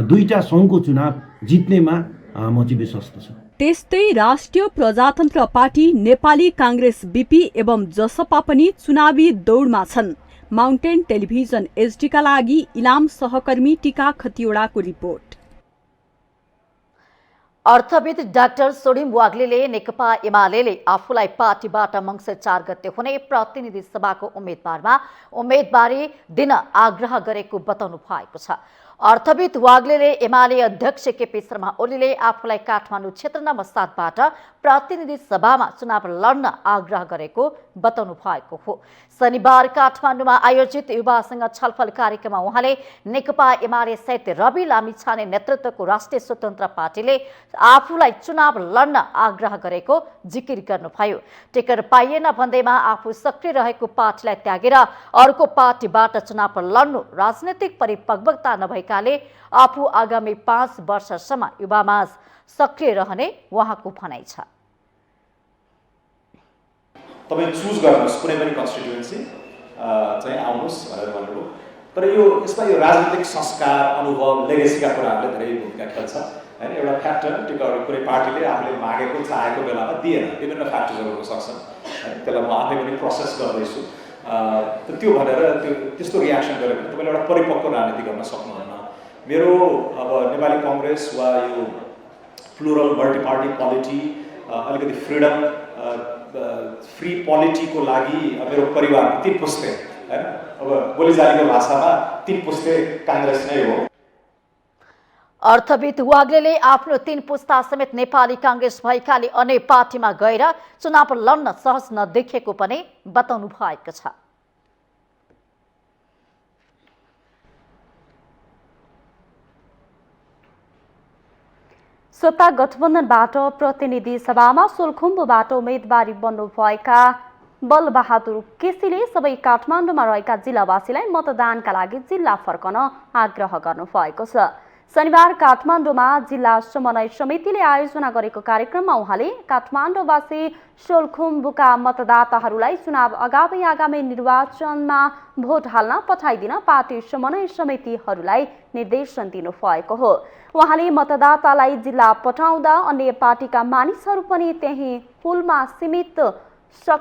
2टा सङ्घको चुनाव जित्नेमा म चाहिँ विश्वस्त छु। त्यस्तै राष्ट्रिय प्रजातन्त्र पार्टी, नेपाली कांग्रेस बीपी एवं जसपा पनि चुनावी दौडमा छन्। माउन्टेन टेलिभिजन एचडी का लागि इलाम सहकर्मी टीका खतिवड़ाको रिपोर्ट। अर्थविद डाक्टर सोडिम वाग्लेले नेकपा एमालेले आफूलाई पार्टीबाट मङ्सिर 4 गते हुने प्रतिनिधि सभाको उम्मेदवारी दिन आग्रह गरेको बताउनु भएको छ। अर्थविद वाग्लेले एमाले अध्यक्ष केपी शर्मा ओलीले आफूलाई काठमाडौँ क्षेत्र नम्बर 7बाट प्रतिनिधि सभामा चुनाव लड्न आग्रह गरेको बताउनु भएको हो। शनिबार काठमाडौँमा आयोजित युवासँग छलफल कार्यक्रममा उहाँले नेकपा एमाले सहित रवि लामिछाने नेतृत्वको राष्ट्रिय स्वतन्त्र पार्टीले आफूलाई चुनाव लड्न आग्रह गरेको जिकिर गर्नुभयो। टिकट पाइएन भन्दैमा आफू सक्रिय रहेको पार्टीलाई त्यागेर अर्को पार्टीबाट चुनाव लड्नु राजनैतिक परिपक्वता नभएकाले आफू आगामी 5 वर्षसम्म युवामाझ सक्रिय रहने उहाँको भनाइ छ। तपाईं चुज गर्नुस् कुनै पनि कन्स्टिट्युएन्सी चाहिँ आउनुस् भनेर भन्नुभयो तर यसमा यो राजनीतिक संस्कार, अनुभव, लेगेसीका कुराहरूले धेरै भूमिका खेल्छ हैन। एउटा फ्याक्टर टिकट कुनै पार्टीले आफूले मागेको चाहेको बेलामा दिएन, विभिन्न फ्याक्टर्सहरू हुन सक्छन् हैन। त्यसलाई म आफै पनि प्रोसेस गर्दैछु। त्यो भनेर त्यस्तो रियाक्सन गऱ्यो भने तपाईँले एउटा परिपक्व राजनीति गर्न सक्नुहुन्न। मेरो अब नेपाली कांग्रेस वा यो प्लुरल मल्टी पार्टी पोलिटी, अलिकति फ्रिडम फ्री पोलिटीको लागि मेरो परिवार 3 पुस्ते हैन, अब बोलीजालीको भाषामा 3 पुस्ते कांग्रेस नै हो। अर्थविद वाग्लेले आफ्नो 3 पुस्ता समेत नेपाली कांग्रेस भएकाले अन्य पार्टीमा गएर चुनाव लड्न सहज नदेखिएको पनि बताउनु भएको छ। सत्ता गठबन्धनबाट प्रतिनिधि सभामा सोलखुम्बुबाट उम्मेदवारी बन्नुभएका बलबहादुर केसीले सबै काठमाडौँमा रहेका जिल्लावासीलाई मतदानका लागि जिल्ला फर्कन आग्रह गर्नुभएको छ। शनिबार काठमाडौँमा जिल्ला समन्वय समितिले आयोजना गरेको कार्यक्रममा उहाँले काठमाडौँवासी सोलखुम्बुका मतदाताहरूलाई चुनाव अगावै आगामी निर्वाचनमा भोट हाल्न पठाइदिन पार्टी समन्वय समितिहरूलाई निर्देशन दिनुभएको हो। उहाँले मतदातालाई जिल्ला पठाउँदा अन्य पार्टीका मानिसहरू पनि त्यही पुलमा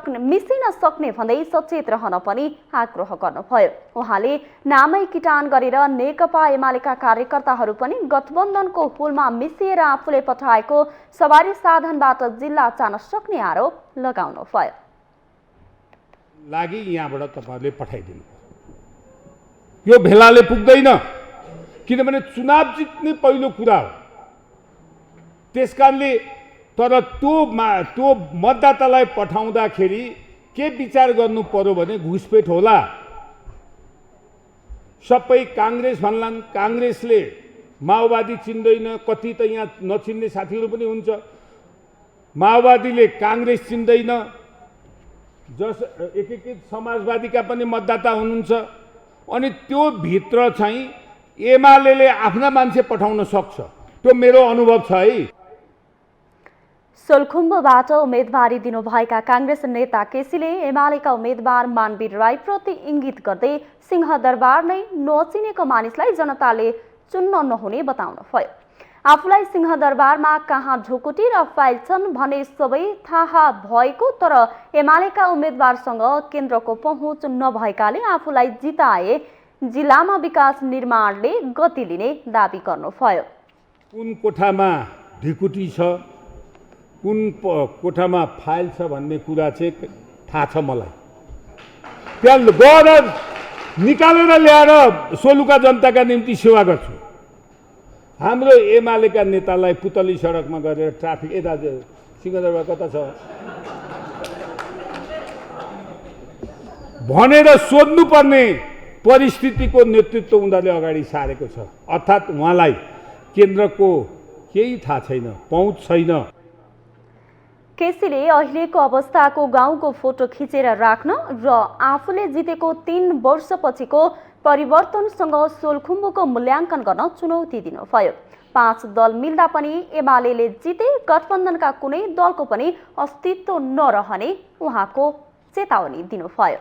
मिसिन सक्ने भन्दै सचेत रहन पनि आग्रह गर्नुभयो। उहाँले नामै किटान गरेर नेकपा एमालेका कार्यकर्ताहरू पनि गठबन्धनको पुलमा मिसिएर आफूले पठाएको सवारी साधनबाट जिल्ला जान सक्ने आरोप लगाउनुभयो। लागि यहाँबाट तपाईहरुले पठाइदिनु, यो भेलाले पुग्दैन, किनभने चुनाव जित्ने पहिलो कुरा हो। त्यसकारणले तर त्यो मतदातालाई पठाउँदाखेरि के विचार गर्नु पर्यो भने घुसपेट होला। सबै कांग्रेस भन्लान्, कांग्रेसले माओवादी चिन्दैन, कति त यहाँ नचिन्ने साथीहरू पनि हुन्छ। माओवादीले कांग्रेस चिन्दैन, एकीकृत समाजवादीका पनि मतदाता हुनुहुन्छ। अनि त्यो भित्र चाहिँ एमालेले आफ्ना मान्छे पठाउन सक्छ, त्यो मेरो अनुभव छ है। सोलखुम्बुबाट उम्मेदवारी दिनुभएका कांग्रेस नेता केसीले एमालेका उम्मेदवार मानवीर राई प्रति इंगित गर्दै सिंहदरबार नै नचिनेको मानिसलाई जनताले चुन्न नहुने बताउनुभयो। आफूलाई सिंहदरबारमा कहाँ ढुकुटी र फाइल छन् भने सबै थाहा भएको, तर एमालेका उम्मेदवारसँग केन्द्रको पहुँच नभएकाले आफूलाई जिताए जिल्लामा विकास निर्माणले गति लिने दाबी गर्नुभयो। कुन कोठामा ढुकुटी छ, कुन कोठामा फाइल छ भन्ने कुरा चाहिँ थाहा छ मलाई। त्यहाँ गएर निकालेर ल्याएर सोलुका जनताका निम्ति सेवा गर्छु। हाम्रो एमालेका नेतालाई पुतली सडकमा गरेर ट्राफिक यता सिंहदरबार कता छ भनेर सोध्नुपर्ने परिस्थितिको नेतृत्व उनीहरूले अगाडि सारेको छ। अर्थात् उहाँलाई केन्द्रको केही थाहा छैन, पहुँच छैन। केसीले अहिलेको अवस्थाको गाउँको फोटो खिचेर राख्न र आफूले जितेको 3 वर्षपछिको परिवर्तनसँग सोलखुम्बुको मूल्याङ्कन गर्न चुनौती दिनुभयो। 5 दल मिल्दा पनि एमालेले जिते गठबन्धनका कुनै दलको पनि अस्तित्व नरहने उहाँको चेतावनी दिनुभयो।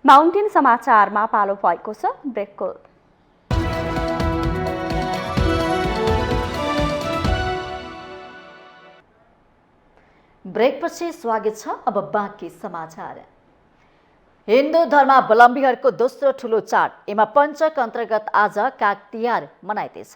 माउन्टेन समाचारमा पालो भएको छ ब्रेकको। ब्रेकपछि स्वागत छ। अब बाँकी समाचार। हिन्दू धर्मावलम्बीहरूको दोस्रो ठुलो चाड एमा पञ्चक अन्तर्गत आज काग तिहार मनाइँदैछ।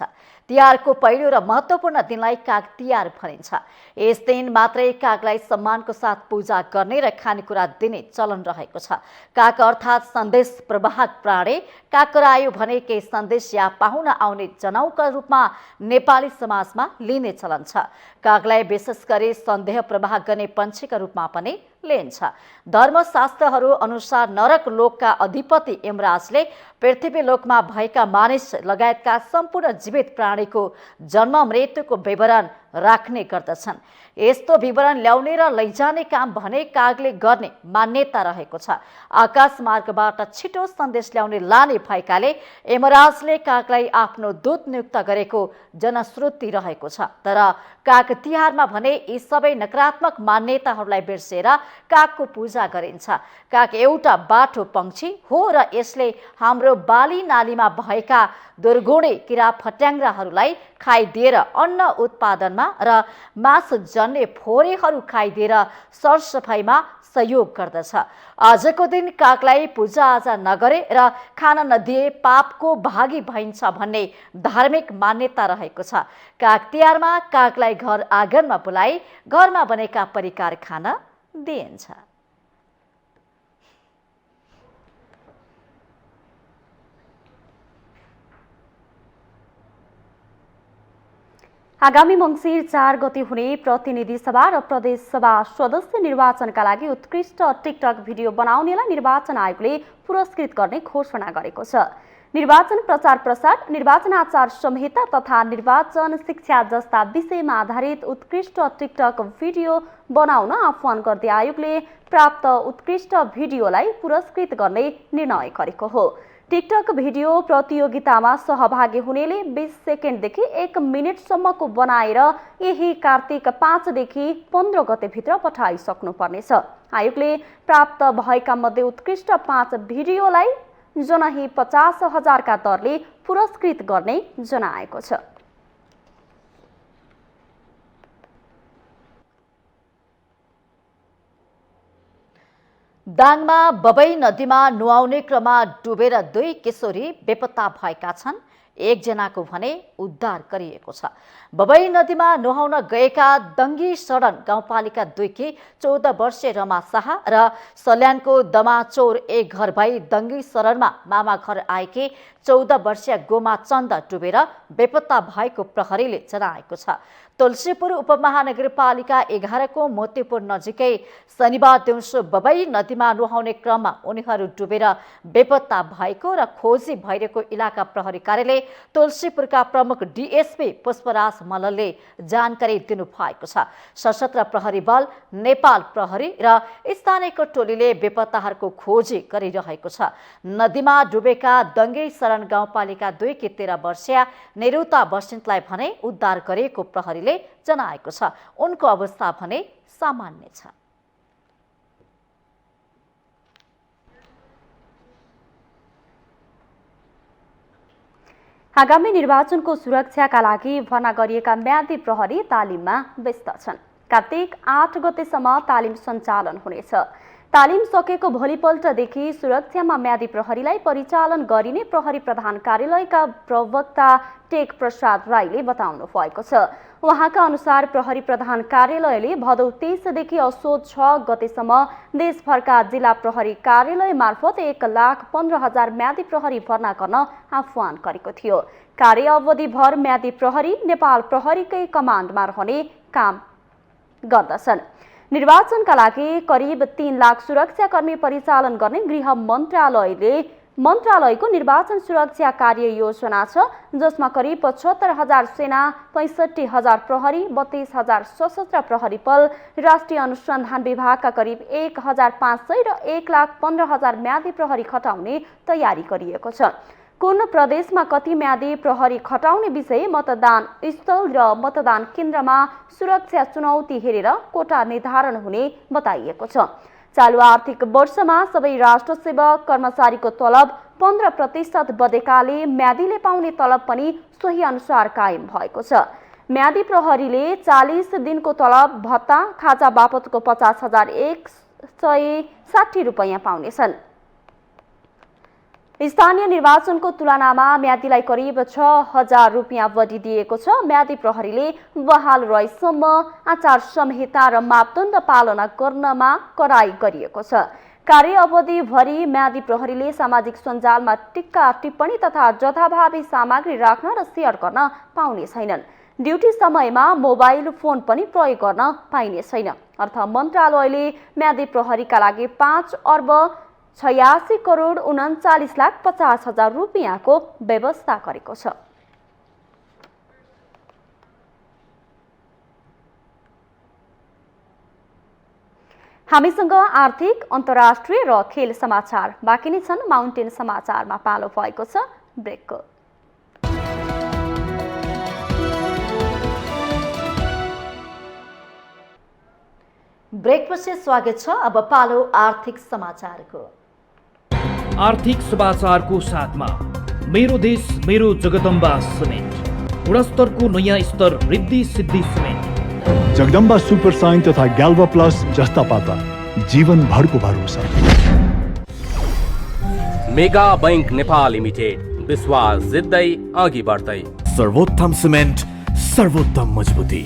तिहारको पहिलो र महत्त्वपूर्ण दिनलाई काग तिहार भनिन्छ। यस दिन मात्रै कागलाई सम्मानको साथ पूजा गर्ने र खानेकुरा दिने चलन रहेको छ। काग अर्थात् सन्देश प्रवाहक प्राणी। काग करायो भने केही सन्देश या पाहुना आउने जनाउका रूपमा नेपाली समाजमा लिने चलन छ। कागलाई विशेष गरी सन्देह प्रवाह गर्ने पन्छीका रूपमा पनि लिइन्छ। धर्मशास्त्रहरू अनुसार नरक लोकका अधिपति यमराजले पृथ्वी लोकमा भएका मानिस लगायतका सम्पूर्ण जीवित प्राणीको जन्म मृत्युको विवरण राख्ने गर्दछन्। यस्तो विवरण ल्याउने र लैजाने काम भने कागले गर्ने मान्यता रहेको छ। आकाश मार्गबाट छिटो सन्देश ल्याउने लाने भएकाले यमराजले कागलाई आफ्नो दूत नियुक्त गरेको जनश्रुति रहेको छ। तर काग तिहारमा भने यी सबै नकारात्मक मान्यताहरूलाई बिर्सेर कागको पूजा गरिन्छ। काग एउटा बाठो पंक्षी हो र यसले हाम्रो बाली नालीमा भएका दुर्गुणे किरा फट्याङ्ग्राहरूलाई खाइदिएर अन्न उत्पादनमा र मांस जन्य फोरेहरू खाइदिएर सरसफाइमा सहयोग गर्दछ। आजको दिन कागलाई पूजाआजा नगरे र खान नदिए पापको भागी भइन्छ भन्ने धार्मिक मान्यता रहेको छ। काग तिहारमा कागलाई घर आँगनमा बोलाई घरमा बनेका परिकार खान दिइन्छ। आगामी मङ्सिर 4 गते हुने प्रतिनिधि सभा र प्रदेश सभा सदस्य निर्वाचनका लागि उत्कृष्ट टिकटक भिडियो बनाउनेलाई निर्वाचन आयोगले पुरस्कृत गर्ने घोषणा गरेको छ। निर्वाचन प्रचार प्रसार, निर्वाचन आचार संहिता तथा निर्वाचन शिक्षा जस्ता विषयमा आधारित उत्कृष्ट टिकटक भिडियो बनाउन आह्वान गर्दै आयोगले प्राप्त उत्कृष्ट भिडियोलाई पुरस्कृत गर्ने निर्णय गरेको हो। टिकटक भिडियो प्रतियोगितामा सहभागी हुनेले 20 सेकेन्डदेखि 1 मिनेटसम्मको बनाएर यही कार्तिक 5 देखि 15 गते भित्र पठाइसक्नुपर्नेछ। आयोगले प्राप्त भएका मध्ये उत्कृष्ट 5 भिडियोलाई जनही 50,000 का दरले पुरस्कृत गर्ने जनाएको छ। दाङमा बबई नदीमा नुहाउने क्रममा डुबेर 2 किशोरी बेपत्ता भएका छन्। एकजनाको भने उद्धार गरिएको छ। बबई नदीमा नुहाउन गएका दङ्गी सडन गाउँपालिका 2 की 14 वर्षीय रमा शाह र सल्यानको दमाचौर एक घर भई दङ्गी शरणमा मामा घर आएकी 14 वर्षीय गोमा चन्द डुबेर बेपत्ता भएको प्रहरीले जनाएको छ। तुलसीपुर उपमहानगरपालिका 11 को मोतीपुर नजिकै शनिबार दिउँसो बबई नदीमा नुहाउने क्रममा उनीहरू डुबेर बेपत्ता भएको र खोजी भइरहेको इलाका प्रहरी कार्यालय तुलसीपुरका प्रमुख डीएसपी पुष्पराज मल्लले जानकारी दिनुभएको छ। सशस्त्र प्रहरी बल, नेपाल प्रहरी र स्थानीयको टोलीले बेपत्ताहरूको खोजी गरिरहेको छ। नदीमा डुबेका दङ्गे शरण गाउँपालिका 2 की 13 वर्षीय निरुता बस्नेतलाई भने उद्धार गरेको प्रहरीले जनाएको छ। उनको अवस्था भने सामान्य छ। आगामी निर्वाचनको सुरक्षाका लागि भर्ना गरिएका म्यादी प्रहरी तालिममा व्यस्त छन्। कार्तिक 8 गतेसम्म तालिम सञ्चालन हुनेछ। तालिम सकेको भोलिपल्टदेखि सुरक्षामा म्यादी प्रहरीलाई परिचालन गरिने प्रहरी प्रधान कार्यालयका प्रवक्ता टेक प्रसाद राईले बताउनु भएको छ। उहाँका अनुसार प्रहरी प्रधान कार्यालयले भदौ 23 देखि असोज 6 गतेसम्म देशभरका जिल्ला प्रहरी कार्यालय मार्फत 1,15,000 म्यादी प्रहरी भर्ना गर्न आह्वान गरेको थियो। कार्य अवधिभर म्यादी प्रहरी नेपाल प्रहरीकै कमान्डमा रहने काम गर्दछन्। निर्वाचनका लागि करिब 3 लाख सुरक्षाकर्मी परिचालन गर्ने गृह मन्त्रालयको निर्वाचन सुरक्षा कार्य योजना छ, जसमा करिब 75,000 सेना, 65,000 प्रहरी, 32,000 सशस्त्र प्रहरी बल, राष्ट्रिय अनुसन्धान विभागका करिब 1,500 र 1,15,000 म्यादी प्रहरी खटाउने तयारी गरिएको छ। कुन प्रदेशमा कति म्यादी प्रहरी खटाउने विषय मतदान स्थल र मतदान केन्द्रमा सुरक्षा चुनौती हेरेर कोटा निर्धारण हुने बताइएको छ। चालु आर्थिक वर्षमा सबै राष्ट्र सेवक कर्मचारीको तलब 15% बढेकाले म्यादीले पाउने तलब पनि सोही अनुसार कायम भएको छ। म्यादी प्रहरीले 40 दिनको तलब भत्ता खाजा बापतको 50,160 रुपैयाँ पाउनेछन्। स्थानीय निर्वाचनको तुलनामा म्यादीलाई करिब 6,000 रुपैयाँ बढी दिएको छ। म्यादी प्रहरीले बहाल रहेसम्म आचार संहिता र मापदण्ड पालना गर्नमा कडाई गरिएको छ। कार्य अवधिभरि म्यादी प्रहरीले सामाजिक सञ्जालमा टिक्का टिप्पणी तथा जथाभावी सामग्री राख्न र सेयर गर्न पाउने छैनन्। ड्युटी समयमा मोबाइल फोन पनि प्रयोग गर्न पाइने छैन। अर्थ मन्त्रालयले म्यादी प्रहरीका लागि 5,86,39,50,000 रुपैयाँको व्यवस्था गरेको छ। हामीसँग आर्थिक, अन्तर्राष्ट्रिय र खेल समाचार बाँकी नै छन्। माउन्टेन समाचारमा पालो भएको छ ब्रेकको। ब्रेकपछि स्वागत छ। अब पालो आर्थिक समाचारको। आर्थिक समाचारको साथमा मेरो देश मेरो जगदम्बा सिमेन्ट, गुणस्तरको नयाँ स्तर Riddhi Siddhi cement, Jagadamba super sign तथा ग्याल्भा प्लस जस्ता पाता जीवनभरको भरोसा। मेगा बैंक नेपाल लिमिटेड, विश्वास जित्दै अघि बढ्दै। सर्वोत्तम सिमेन्ट, सर्वोत्तम मजबुती।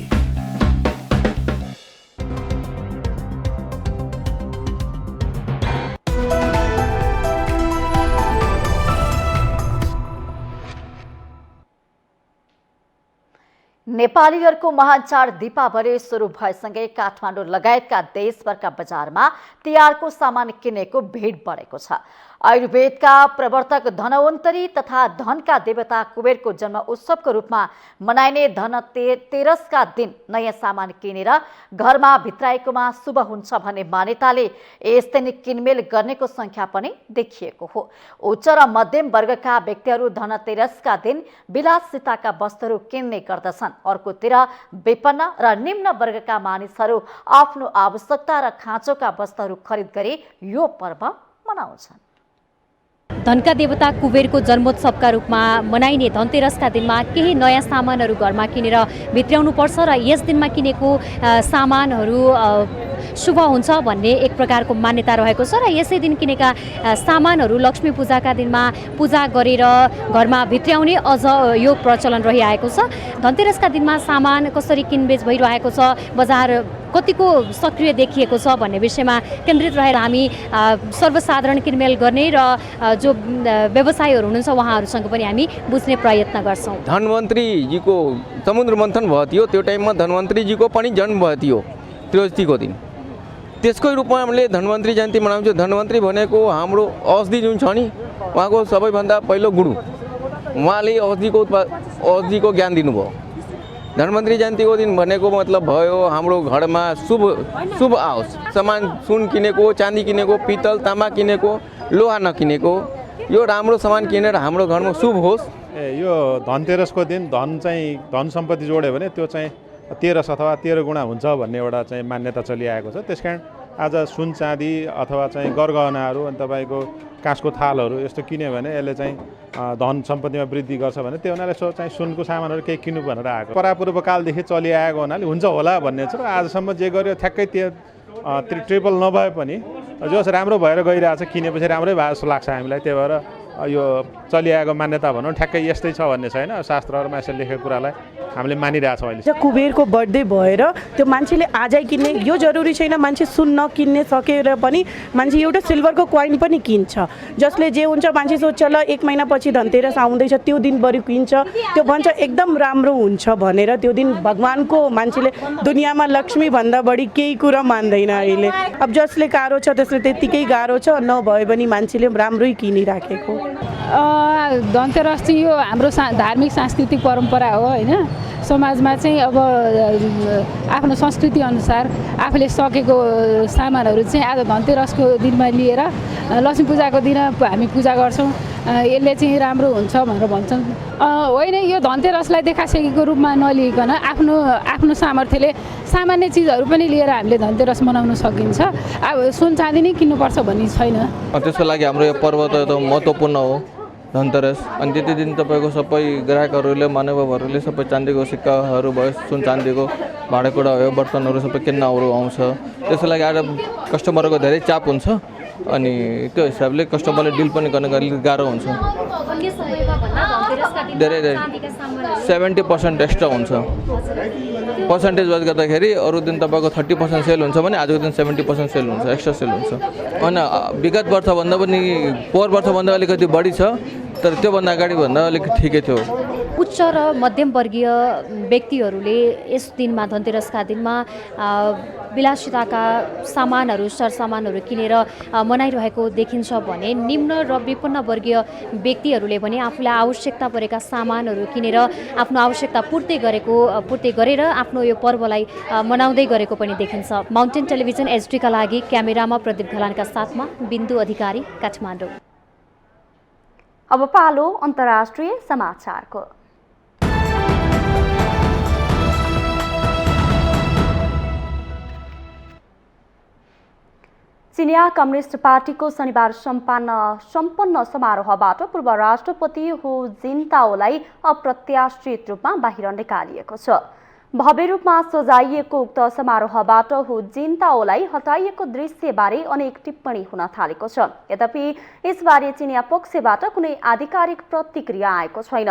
नेपालीहरूको महान चाड दीपावली सुरु भएसँगै काठमाडौँ लगायतका देशभरका बजारमा तिहारको सामान किनेको भिड बढेको छ। आयुर्वेदका प्रवर्तक धनवन्तरी तथा धनका देवता कुबेरको जन्म उत्सवको रूपमा मनाइने धनतेरसका दिन नयाँ सामान किनेर घरमा भित्राएकोमा शुभ हुन्छ भन्ने मान्यताले यस दिन किनमेल गर्नेको संख्या पनि देखिएको हो। उच्च र मध्यम वर्गका व्यक्तिहरू धनतेरसका दिन विलासिताका वस्तुहरू किन्ने गर्दछन्। अर्कोतिर विपन्न र निम्न वर्गका मानिसहरू आफ्नो आवश्यकता र खाँचोका वस्तुहरू खरिद गरी यो पर्व मनाउँछन्। धनका देवता कुबेरको जन्मोत्सवका रूपमा मनाइने धनतेरसका दिनमा केही नयाँ सामानहरू घरमा किनेर भित्र्याउनु पर्छ र यस दिनमा किनेको सामानहरू शुभ हुन्छ भन्ने एक प्रकारको मान्यता रहेको छ र यसै दिन किनेका सामानहरू लक्ष्मी पूजाका दिनमा पूजा गरेर घरमा भित्र्याउने अझ यो प्रचलन रहिआएको छ। धनतेरसका दिनमा सामान कसरी किनबेच भइरहेको छ, बजार कतिको सक्रिय देखिएको छ भन्ने विषयमा केन्द्रित रहेर हामी सर्वसाधारण किनमेल गर्ने र जो व्यवसायीहरू हुनुहुन्छ उहाँहरूसँग पनि हामी बुझ्ने प्रयत्न गर्छौँ। धन्वन्तरीजीको समुद्र मन्थन भयो थियो, त्यो टाइममा धन्वन्तरीजीको पनि जन्म भयो थियो त्रियोदशीको दिन। त्यसकै रूपमा हामीले धन्वन्तरी जयन्ती मनाउँछौँ। धन्वन्तरी भनेको हाम्रो औषधि जुन छ नि, उहाँको सबैभन्दा पहिलो गुरु, उहाँले औषधिको ज्ञान दिनुभयो। धन्वन्तरी जयन्तीको दिन भनेको मतलब भयो हाम्रो घरमा शुभ आओस्। सामान सुन किनेको, चाँदी किनेको, पित्तल तामा किनेको, लोहा नकिनेको, यो राम्रो सामान किनेर हाम्रो घरमा शुभ होस्। यो धनतेरसको दिन धन सम्पत्ति जोड्यो भने त्यो चाहिँ 13 अथवा 13 गुणा हुन्छ भन्ने एउटा चाहिँ मान्यता चलिआएको छ। त्यसकारण आज सुन चाँदी अथवा चाहिँ गरगहनाहरू अनि तपाईँको काँसको थालहरू यस्तो किन्यो भने यसले चाहिँ धन सम्पत्तिमा वृद्धि गर्छ भने त्यो हुनाले यसो चाहिँ सुनको सामानहरू केही किन्नु भनेर आएको परापूर्व कालदेखि चलिआएको हुनाले हुन्छ होला भन्ने छ। र आजसम्म जे गर्यो ठ्याक्कै त्यो ट्रिपल नभए पनि जस राम्रो भएर गइरहेछ, किनेपछि राम्रै भयो जस्तो लाग्छ हामीलाई। त्यही भएर यो चलिआएको मान्यता भनौँ ठ्याक्कै यस्तै छ भन्ने छैन। शास्त्रहरूमा यसले लेखेको कुरालाई हामीले मानिरहेछौँ। अहिले कुबेरको बर्थडे भएर त्यो मान्छेले आजै किन्ने यो जरुरी छैन। मान्छे सुन नकिन्ने सकेर पनि मान्छे एउटा सिल्भरको कोइन पनि किन्छ। जसले जे हुन्छ मान्छे सोच्छ ल 1 महिनापछि धनतेरस आउँदैछ, त्यो दिन बरु किन्छ, त्यो भन्छ एकदम राम्रो हुन्छ भनेर। त्यो दिन भगवानको मान्छेले दुनियाँमा लक्ष्मी भन्दा बढी केही कुरा मान्दैन अहिले। अब जसले गाह्रो छ त्यसले त्यत्तिकै गाह्रो छ, नभए पनि मान्छेले राम्रै किनिराखेको। धनतेरस चाहिँ यो हाम्रो धार्मिक सांस्कृतिक परम्परा हो होइन। समाजमा चाहिँ अब आफ्नो संस्कृति अनुसार आफूले सकेको सामानहरू चाहिँ आज धनतेरसको दिनमा लिएर लक्ष्मी पूजाको दिन हामी पूजा गर्छौँ। यसले चाहिँ राम्रो हुन्छ भनेर भन्छन्। होइन, यो धनतेरसलाई देखासेकीको रूपमा नलिइकन आफ्नो सामर्थ्यले सामान्य चिजहरू पनि लिएर हामीले धनतेरस मनाउन सकिन्छ। अब सुन चाँदी नै किन्नुपर्छ भन्ने छैन। त्यसको लागि हाम्रो यो पर्व त एकदम महत्त्वपूर्ण हो धनतेरस। अनि त्यति दिन तपाईँको सबै ग्राहकहरूले महानुभावहरूले सबै चाँदीको सिक्काहरू भयो, सुन चाँदीको भाँडाकुँडा भयो, बर्तनहरू सबै किन्नहरू आउँछ। त्यसको लागि आज कस्टमरको धेरै चाप हुन्छ अनि त्यो हिसाबले कस्टमरले डिल पनि गर्न अलिक गाह्रो हुन्छ। धेरै 70% एक्स्ट्रा हुन्छ। पर्सेन्टेज वाइज गर्दाखेरि अरू दिन तपाईँको 30% सेल हुन्छ भने आजको दिन 70% सेल हुन्छ, एक्स्ट्रा सेल हुन्छ। होइन, विगत वर्षभन्दा पनि पोहोर वर्षभन्दा अलिकति बढी छ, तर त्योभन्दा अगाडि भन्दा अलिक ठिकै थियो। उच्च र मध्यमवर्गीय व्यक्तिहरूले यस दिनमा धनतेरसका दिनमा विलासिताका सामानहरू सरसामानहरू किनेर मनाइरहेको देखिन्छ भने निम्न र विपन्न वर्गीय व्यक्तिहरूले पनि आफूलाई आवश्यकता परेका सामानहरू किनेर आफ्नो आवश्यकता पूर्ति गरेर आफ्नो यो पर्वलाई मनाउँदै गरेको पनि देखिन्छ। माउन्टेन टेलिभिजन एचडीका लागि क्यामेरामा प्रदीप घलानका साथमा बिन्दु अधिकारी, काठमाडौँ। अब पालो अन्तर्राष्ट्रिय समाचारको। चिनिया कम्युनिस्ट पार्टीको शनिबार सम्पन्न समारोहबाट पूर्व राष्ट्रपति हु जिन्ताओलाई अप्रत्याशित रूपमा बाहिर निकालिएको छ। भव्य रूपमा सजाइएको उक्त समारोहबाट हु जिन्ताओलाई हटाइएको दृश्यबारे अनेक टिप्पणी हुन थालेको छ। यद्यपि यसबारे चिनिया पक्षबाट कुनै आधिकारिक प्रतिक्रिया आएको छैन।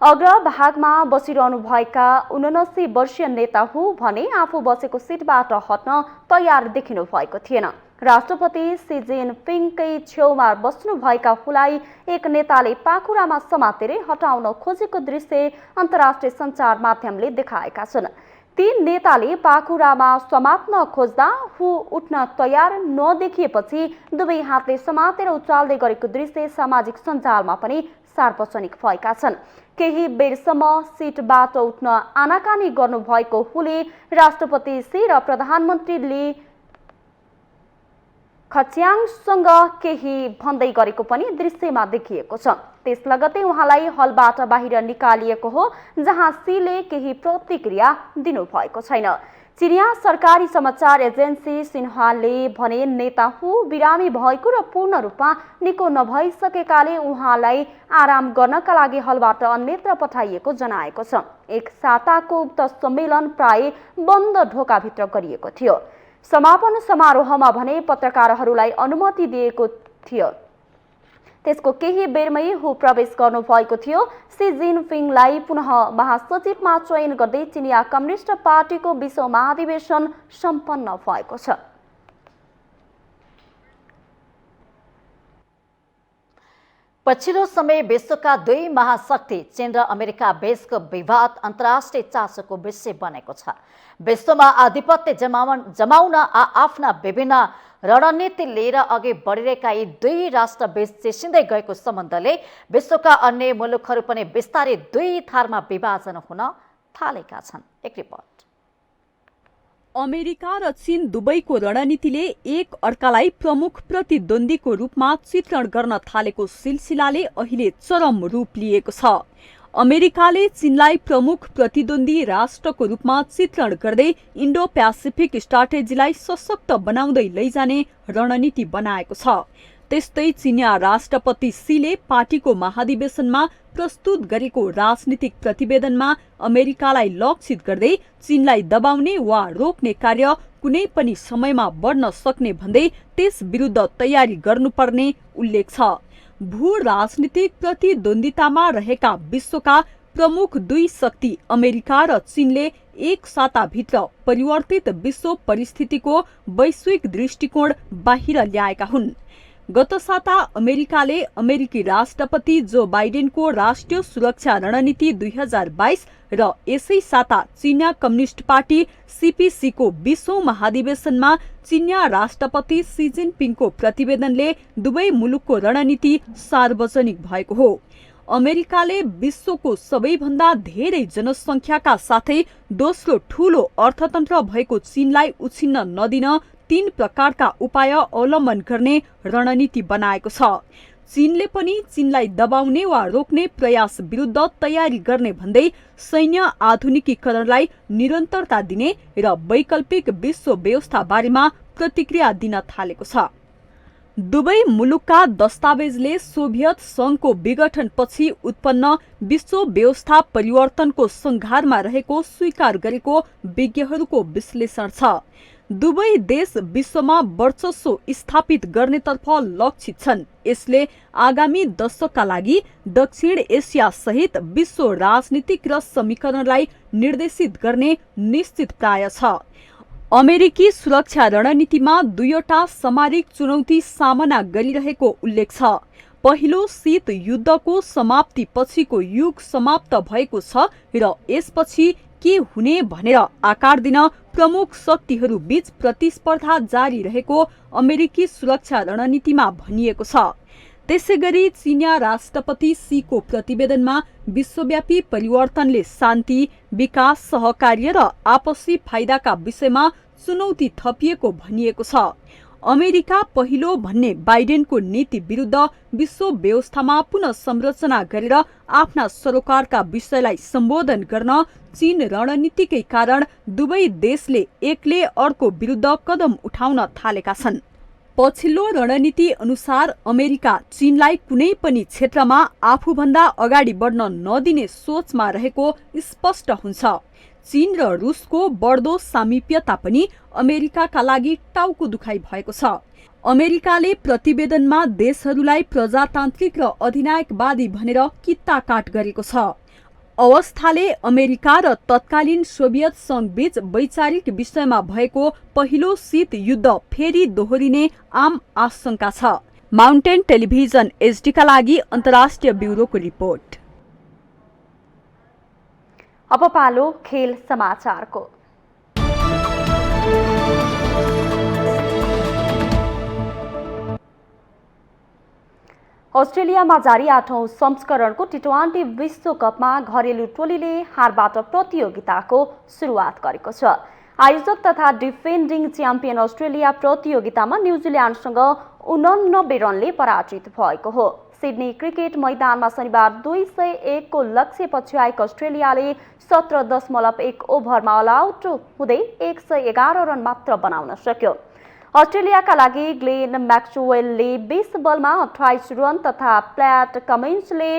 अग्रभागमा बसिरहनुभएका 79 वर्षीय नेता हु भने आफू बसेको सिटबाट हट्न तयार देखिनु भएको थिएन। राष्ट्रपति सी जिनपिङकै छेउमा बस्नुभएका हुलाई एक नेताले पाखुरामा समातेरै हटाउन खोजेको दृश्य अन्तर्राष्ट्रिय सञ्चार माध्यमले देखाएका छन्। ती नेताले पाखुरामा समात्न खोज्दा हु उठ्न तयार नदेखिएपछि दुवै हातले समातेर उचाल्दै गरेको दृश्य सामाजिक सञ्जालमा पनि सार्वजनिक भएका छन्। केही बेरसम्म सिटबाट उठ्न आनाकानी गर्नुभएको हुले राष्ट्रपति सी र प्रधानमन्त्री ली खच्याङसँग केही भन्दै गरेको पनि दृश्यमा देखिएको छ। त्यस लगतै उहाँलाई हलबाट बाहिर निकालिएको हो, जहाँ सीले केही प्रतिक्रिया दिनुभएको छैन। चिनिया सरकारी समाचार एजेन्सी सिन्ह्वाले भने नेता हु बिरामी भएको र पूर्ण रूपमा निको नभइसकेकाले उहाँलाई आराम गर्नका लागि हलबाट अन्यत्र पठाइएको जनाएको छ। एक साताको उक्त सम्मेलन प्राय बन्द ढोकाभित्र गरिएको थियो। समापन समारोहमा भने पत्रकारहरूलाई अनुमति दिएको थियो। त्यसको केही बेरमै हु प्रवेश गर्नुभएको थियो। सी जिनपिङलाई पुनः महासचिवमा चयन गर्दै चिनिया कम्युनिस्ट पार्टीको 20औं महाधिवेशन सम्पन्न भएको छ। पछिल्लो समय विश्वका दुई महाशक्ति चीन र अमेरिका बीचको विवाद अन्तर्राष्ट्रिय चासोको विषय बनेको छ। विश्वमा आधिपत्य जमाउन आफ्ना विभिन्न रणनीति लिएर अघि बढिरहेका यी दुई राष्ट्रबीच चिसिँदै गएको सम्बन्धले विश्वका अन्य मुलुकहरू पनि बिस्तारै दुई थारमा विभाजन हुन थालेका छन्। एक रिपोर्ट। अमेरिका र चीन दुवैको रणनीतिले एक अर्कालाई प्रमुख प्रतिद्वन्द्वीको रूपमा चित्रण गर्न थालेको सिलसिलाले अहिले चरम रूप लिएको छ। अमेरिकाले चीनलाई प्रमुख प्रतिद्वन्दी राष्ट्रको रूपमा चित्रण गर्दै इन्डो प्यासिफिक स्ट्राटेजीलाई सशक्त बनाउँदै लैजाने रणनीति बनाएको छ। त्यस्तै चिनिया राष्ट्रपति सीले पार्टीको महाधिवेशनमा प्रस्तुत गरेको राजनीतिक प्रतिवेदनमा अमेरिकालाई लक्षित गर्दै चीनलाई दबाउने वा रोक्ने कार्य कुनै पनि समयमा बढ्न सक्ने भन्दै त्यस विरुद्ध तयारी गर्नुपर्ने उल्लेख छ। भू राजनीतिक प्रतिद्वन्दितामा रहेका विश्वका प्रमुख दुई शक्ति अमेरिका र चीनले एक साताभित्र परिवर्तित विश्व परिस्थितिको वैश्विक दृष्टिकोण बाहिर ल्याएका हुन्। गत साता अमेरिकाले अमेरिकी राष्ट्रपति जो बाइडेनको राष्ट्रिय सुरक्षा रणनीति 2022 र यसै साता चिनिया कम्युनिस्ट पार्टी सीपीसीको 20औं महाधिवेशनमा चिनिया राष्ट्रपति सी जिनपिङको प्रतिवेदनले दुवै मुलुकको रणनीति सार्वजनिक भएको हो। अमेरिकाले विश्वको सबैभन्दा धेरै जनसङ्ख्याका साथै दोस्रो ठूलो अर्थतन्त्र भएको चीनलाई उछिन्न नदिन 3 प्रकारका उपाय अवलम्बन गर्ने रणनीति बनाएको छ। चीनले पनि चीनलाई दबाउने वा रोक्ने प्रयास विरुद्ध तयारी गर्ने भन्दै सैन्य आधुनिकीकरणलाई निरन्तरता दिने र वैकल्पिक विश्व व्यवस्था बारेमा प्रतिक्रिया दिन थालेको छ। दुवै मुलुकका दस्तावेजले सोभियत संघको विघटनपछि उत्पन्न विश्व व्यवस्था परिवर्तनको संघारमा रहेको स्वीकार गरेको विज्ञहरूको विश्लेषण छ। दुवै देश विश्वमा वर्चस्व स्थापित गर्नेतर्फ लक्षित छन्। यसले आगामी दशकका लागि दक्षिण एसिया सहित विश्व राजनीतिक र समीकरणलाई निर्देशित गर्ने निश्चित प्राय छ। अमेरिकी सुरक्षा रणनीतिमा दुईवटा सामरिक चुनौती सामना गरिरहेको उल्लेख छ। पहिलो शीत युद्धको समाप्ति पछिको युग समाप्त भएको छ र यसपछि के हुने भनेर आकार दिन प्रमुख शक्तिहरू बीच प्रतिस्पर्धा जारी रहेको अमेरिकी सुरक्षा रणनीतिमा भनिएको छ। त्यसैगरी चीनिया राष्ट्रपति सीको प्रतिवेदनमा विश्वव्यापी परिवर्तनले शान्ति, विकास, सहकार्य र आपसी फाइदाका विषयमा चुनौती थपिएको भनिएको छ। अमेरिका पहिलो भन्ने बाइडेनको नीति विरुद्ध विश्व व्यवस्थामा पुनः संरचना गरेर आफ्ना सरोकारका विषयलाई सम्बोधन गर्न चीन रणनीतिकै कारण दुवै देशले एकले अर्को विरुद्ध कदम उठाउन थालेका छन्। पछिल्लो रणनीति अनुसार अमेरिका चीनलाई कुनै पनि क्षेत्रमा आफूभन्दा अगाडि बढ्न नदिने सोचमा रहेको स्पष्ट हुन्छ। चीन र रुसको बढ्दो सामिप्यता पनि अमेरिकाका लागि टाउको दुखाइ भएको छ। अमेरिकाले प्रतिवेदनमा देशहरूलाई प्रजातान्त्रिक र अधिनायकवादी भनेर कित्ताकाट गरेको छ। अवस्थाले अमेरिका र तत्कालीन सोभियत संघ बीच वैचारिक विषयमा भएको पहिलो शीत युद्ध फेरि दोहोरिने आम आशंका छ। माउन्टेन टेलिभिजन एचडीका लागि अन्तर्राष्ट्रिय ब्युरोको रिपोर्ट। अब पालो खेल समाचारको। अस्ट्रेलियामा जारी 8औं संस्करणको टी20 विश्वकपमा घरेलु टोलीले हारबाट प्रतियोगिताको सुरुवात गरेको छ। आयोजक तथा डिफेन्डिङ च्याम्पियन अस्ट्रेलिया प्रतियोगितामा न्युजिल्यान्डसँग 89 रनले पराजित भएको हो। सिडनी क्रिकेट मैदानमा शनिबार 201 को लक्ष्य पछ्याएको अस्ट्रेलियाले 17.1 ओभरमा अल आउट हुँदै 111 रन मात्र बनाउन सक्यो। अस्ट्रेलियाका लागि ग्लेन म्याक्सवेलले 20 बलमा 28 रन तथा प्याट कमिन्सले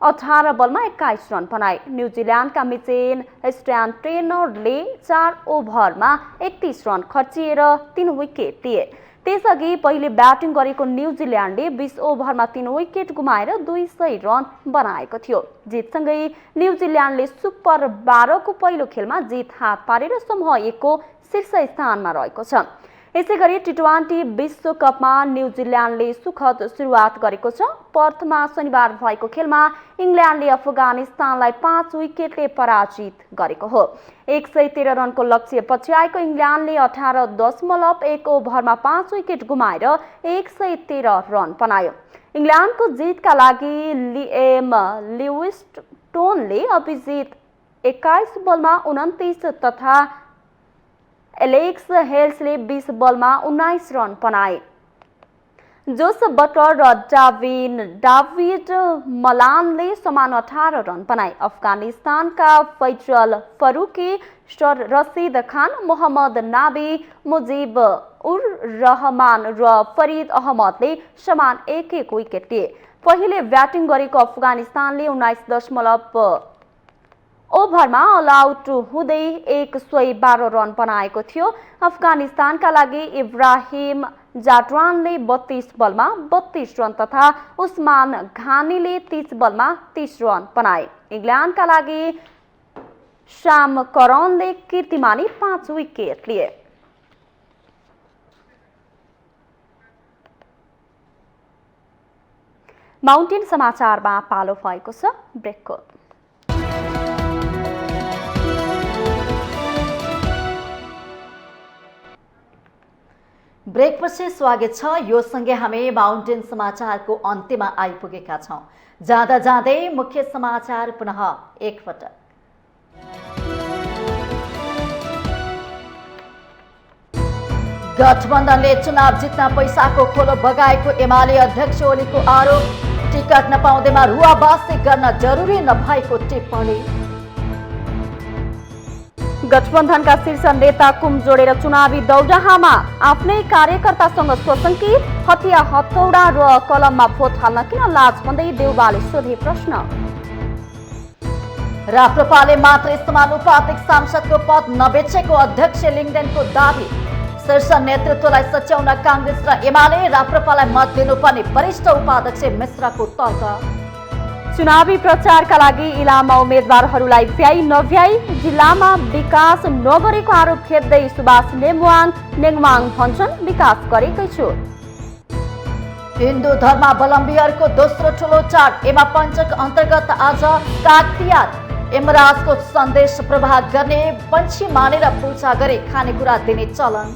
18 बलमा 21 रन बनाए। न्युजिल्यान्डका मिचेल स्ट्यान्टेनरले 4 ओभरमा 31 रन खर्चिएर 3 विकेट लिए। त्यसअघि पहिले ब्याटिङ गरेको न्युजिल्यान्डले 20 ओभरमा 3 विकेट गुमाएर 200 रन बनाएको थियो। जितसँगै न्युजिल्यान्डले सुपर 12 को पहिलो खेलमा जित हात पारेर समूह 1 को शीर्ष स्थानमा रहेको छ। यसैगरी टी20 विश्वकपमा न्युजिल्यान्डले सुखद सुरुवात गरेको छ। पर्थमा शनिबार भएको खेलमा इङ्ल्यान्डले अफगानिस्तानलाई 5 विकेटले पराजित गरेको हो। 113 रनको लक्ष्य पछ्याएको इङ्ल्यान्डले 18.1 ओभरमा 5 विकेट गुमाएर 113 रन बनायो। इङ्ल्यान्डको जितका लागि लिएम लिविस्टोनले अभिजित 21 बलमा 29 तथा एलेक्स हेल्सले 20 बलमा 19 रन बनाए। जोस बटलर र डाभिड मलानले समान 18 रन बनाए। अफगानिस्तानका फैजल फरुकी, सर रसिद खान, मोहम्मद नाबी, मुजिब उर रहमान र फरिद अहमदले समान 1-1 विकेट लिए। पहिले ब्याटिङ गरेको अफगानिस्तानले 19 ओभरमा अल आउट हुँदै 112 रन बनाएको थियो। अफगानिस्तानका लागि इब्राहिम जाड्रानले 32 बलमा 32 रन तथा उस्मान घानीले 30 बलमा 30 रन बनाए। इङ्ल्यान्डका लागि श्याम करनले कीर्तिमानी 5 विकेट लिए। माउन्टेन समाचारमा पालो भएको छ ब्रेकको। ब्रेकपछि स्वागत छ। यो सँगै हामी माउन्टेन समाचारको अन्त्यमा आइपुगेका छौं। जाँदा जाँदै मुख्य समाचार पुनः एकपटक। गठबन्धनले चुनाव जित्न पैसाको खोलो बगाएको एमाले अध्यक्ष ओलीको आरोप। टिकट नपाउँदैमा रुवाबासी गर्न जरुरी नभएको टिप्पणी। गठबन्धनका शीर्ष नेता कुम जोडेर चुनावी दौडाहामा आफ्नै कार्यकर्तासँग स्वसङ्कित। हतिया हथौडा र कलममा भोट हाल्न किन लाज भन्दै देउबाले सोधे प्रश्न। राप्रपाले मात्रै समानुपातिक सांसदको पद नबेचेको अध्यक्ष लिङ्गदेनको दावी। शीर्ष नेतृत्वलाई सच्याउन काङ्ग्रेस र एमाले राप्रपालाई मत दिनुपर्ने वरिष्ठ उपाध्यक्ष मिश्रको तर्क। चुनावी प्रचारका लागि इलाममा उम्मेद्वारहरूलाई भ्याई नभ्याई जिल्लामा विकास नगरेको आरोप खेप्दै सुभाष नेङवाङ भन्छन् विकास गरेकै छु। हिन्दू धर्मावलम्बीहरूको दोस्रो ठुलो चाड एमा पञ्चक अन्तर्गत आज काग तिहार। यमराजको सन्देश प्रवाह गर्ने पंक्षी मानेर पूजा गरे खानेकुरा दिने चलन।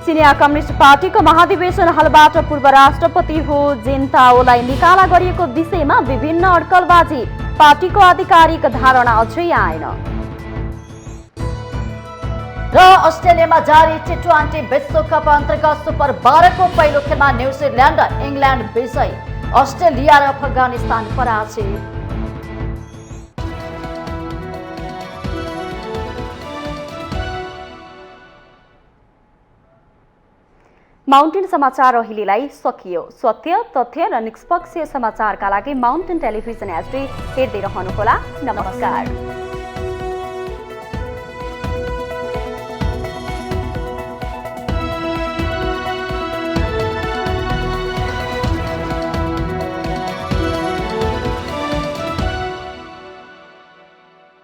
चिनिया कम्युनिस्ट पार्टीको महाधिवेशन हलबाट पूर्व राष्ट्रपति हो जिन्ताओलाई निकाला गरिएको विषयमा विभिन्न अड्कलबाजी। पार्टीको आधिकारिक धारणा अझै आएन। र अस्ट्रेलियामा जारी टी20 विश्वकप अन्तर्गत सुपर 12 को पहिलो खेलमा न्युजिल्यान्ड र इङ्ल्यान्ड विजयी। अस्ट्रेलिया र अफगानिस्तान पराजित। माउन्टेन समाचार अहिलेलाई सकियो। सत्य, तथ्य र निष्पक्ष समाचारका लागि माउन्टेन टेलिभिजन एचडी हेर्दै रहनुहोला। नमस्कार।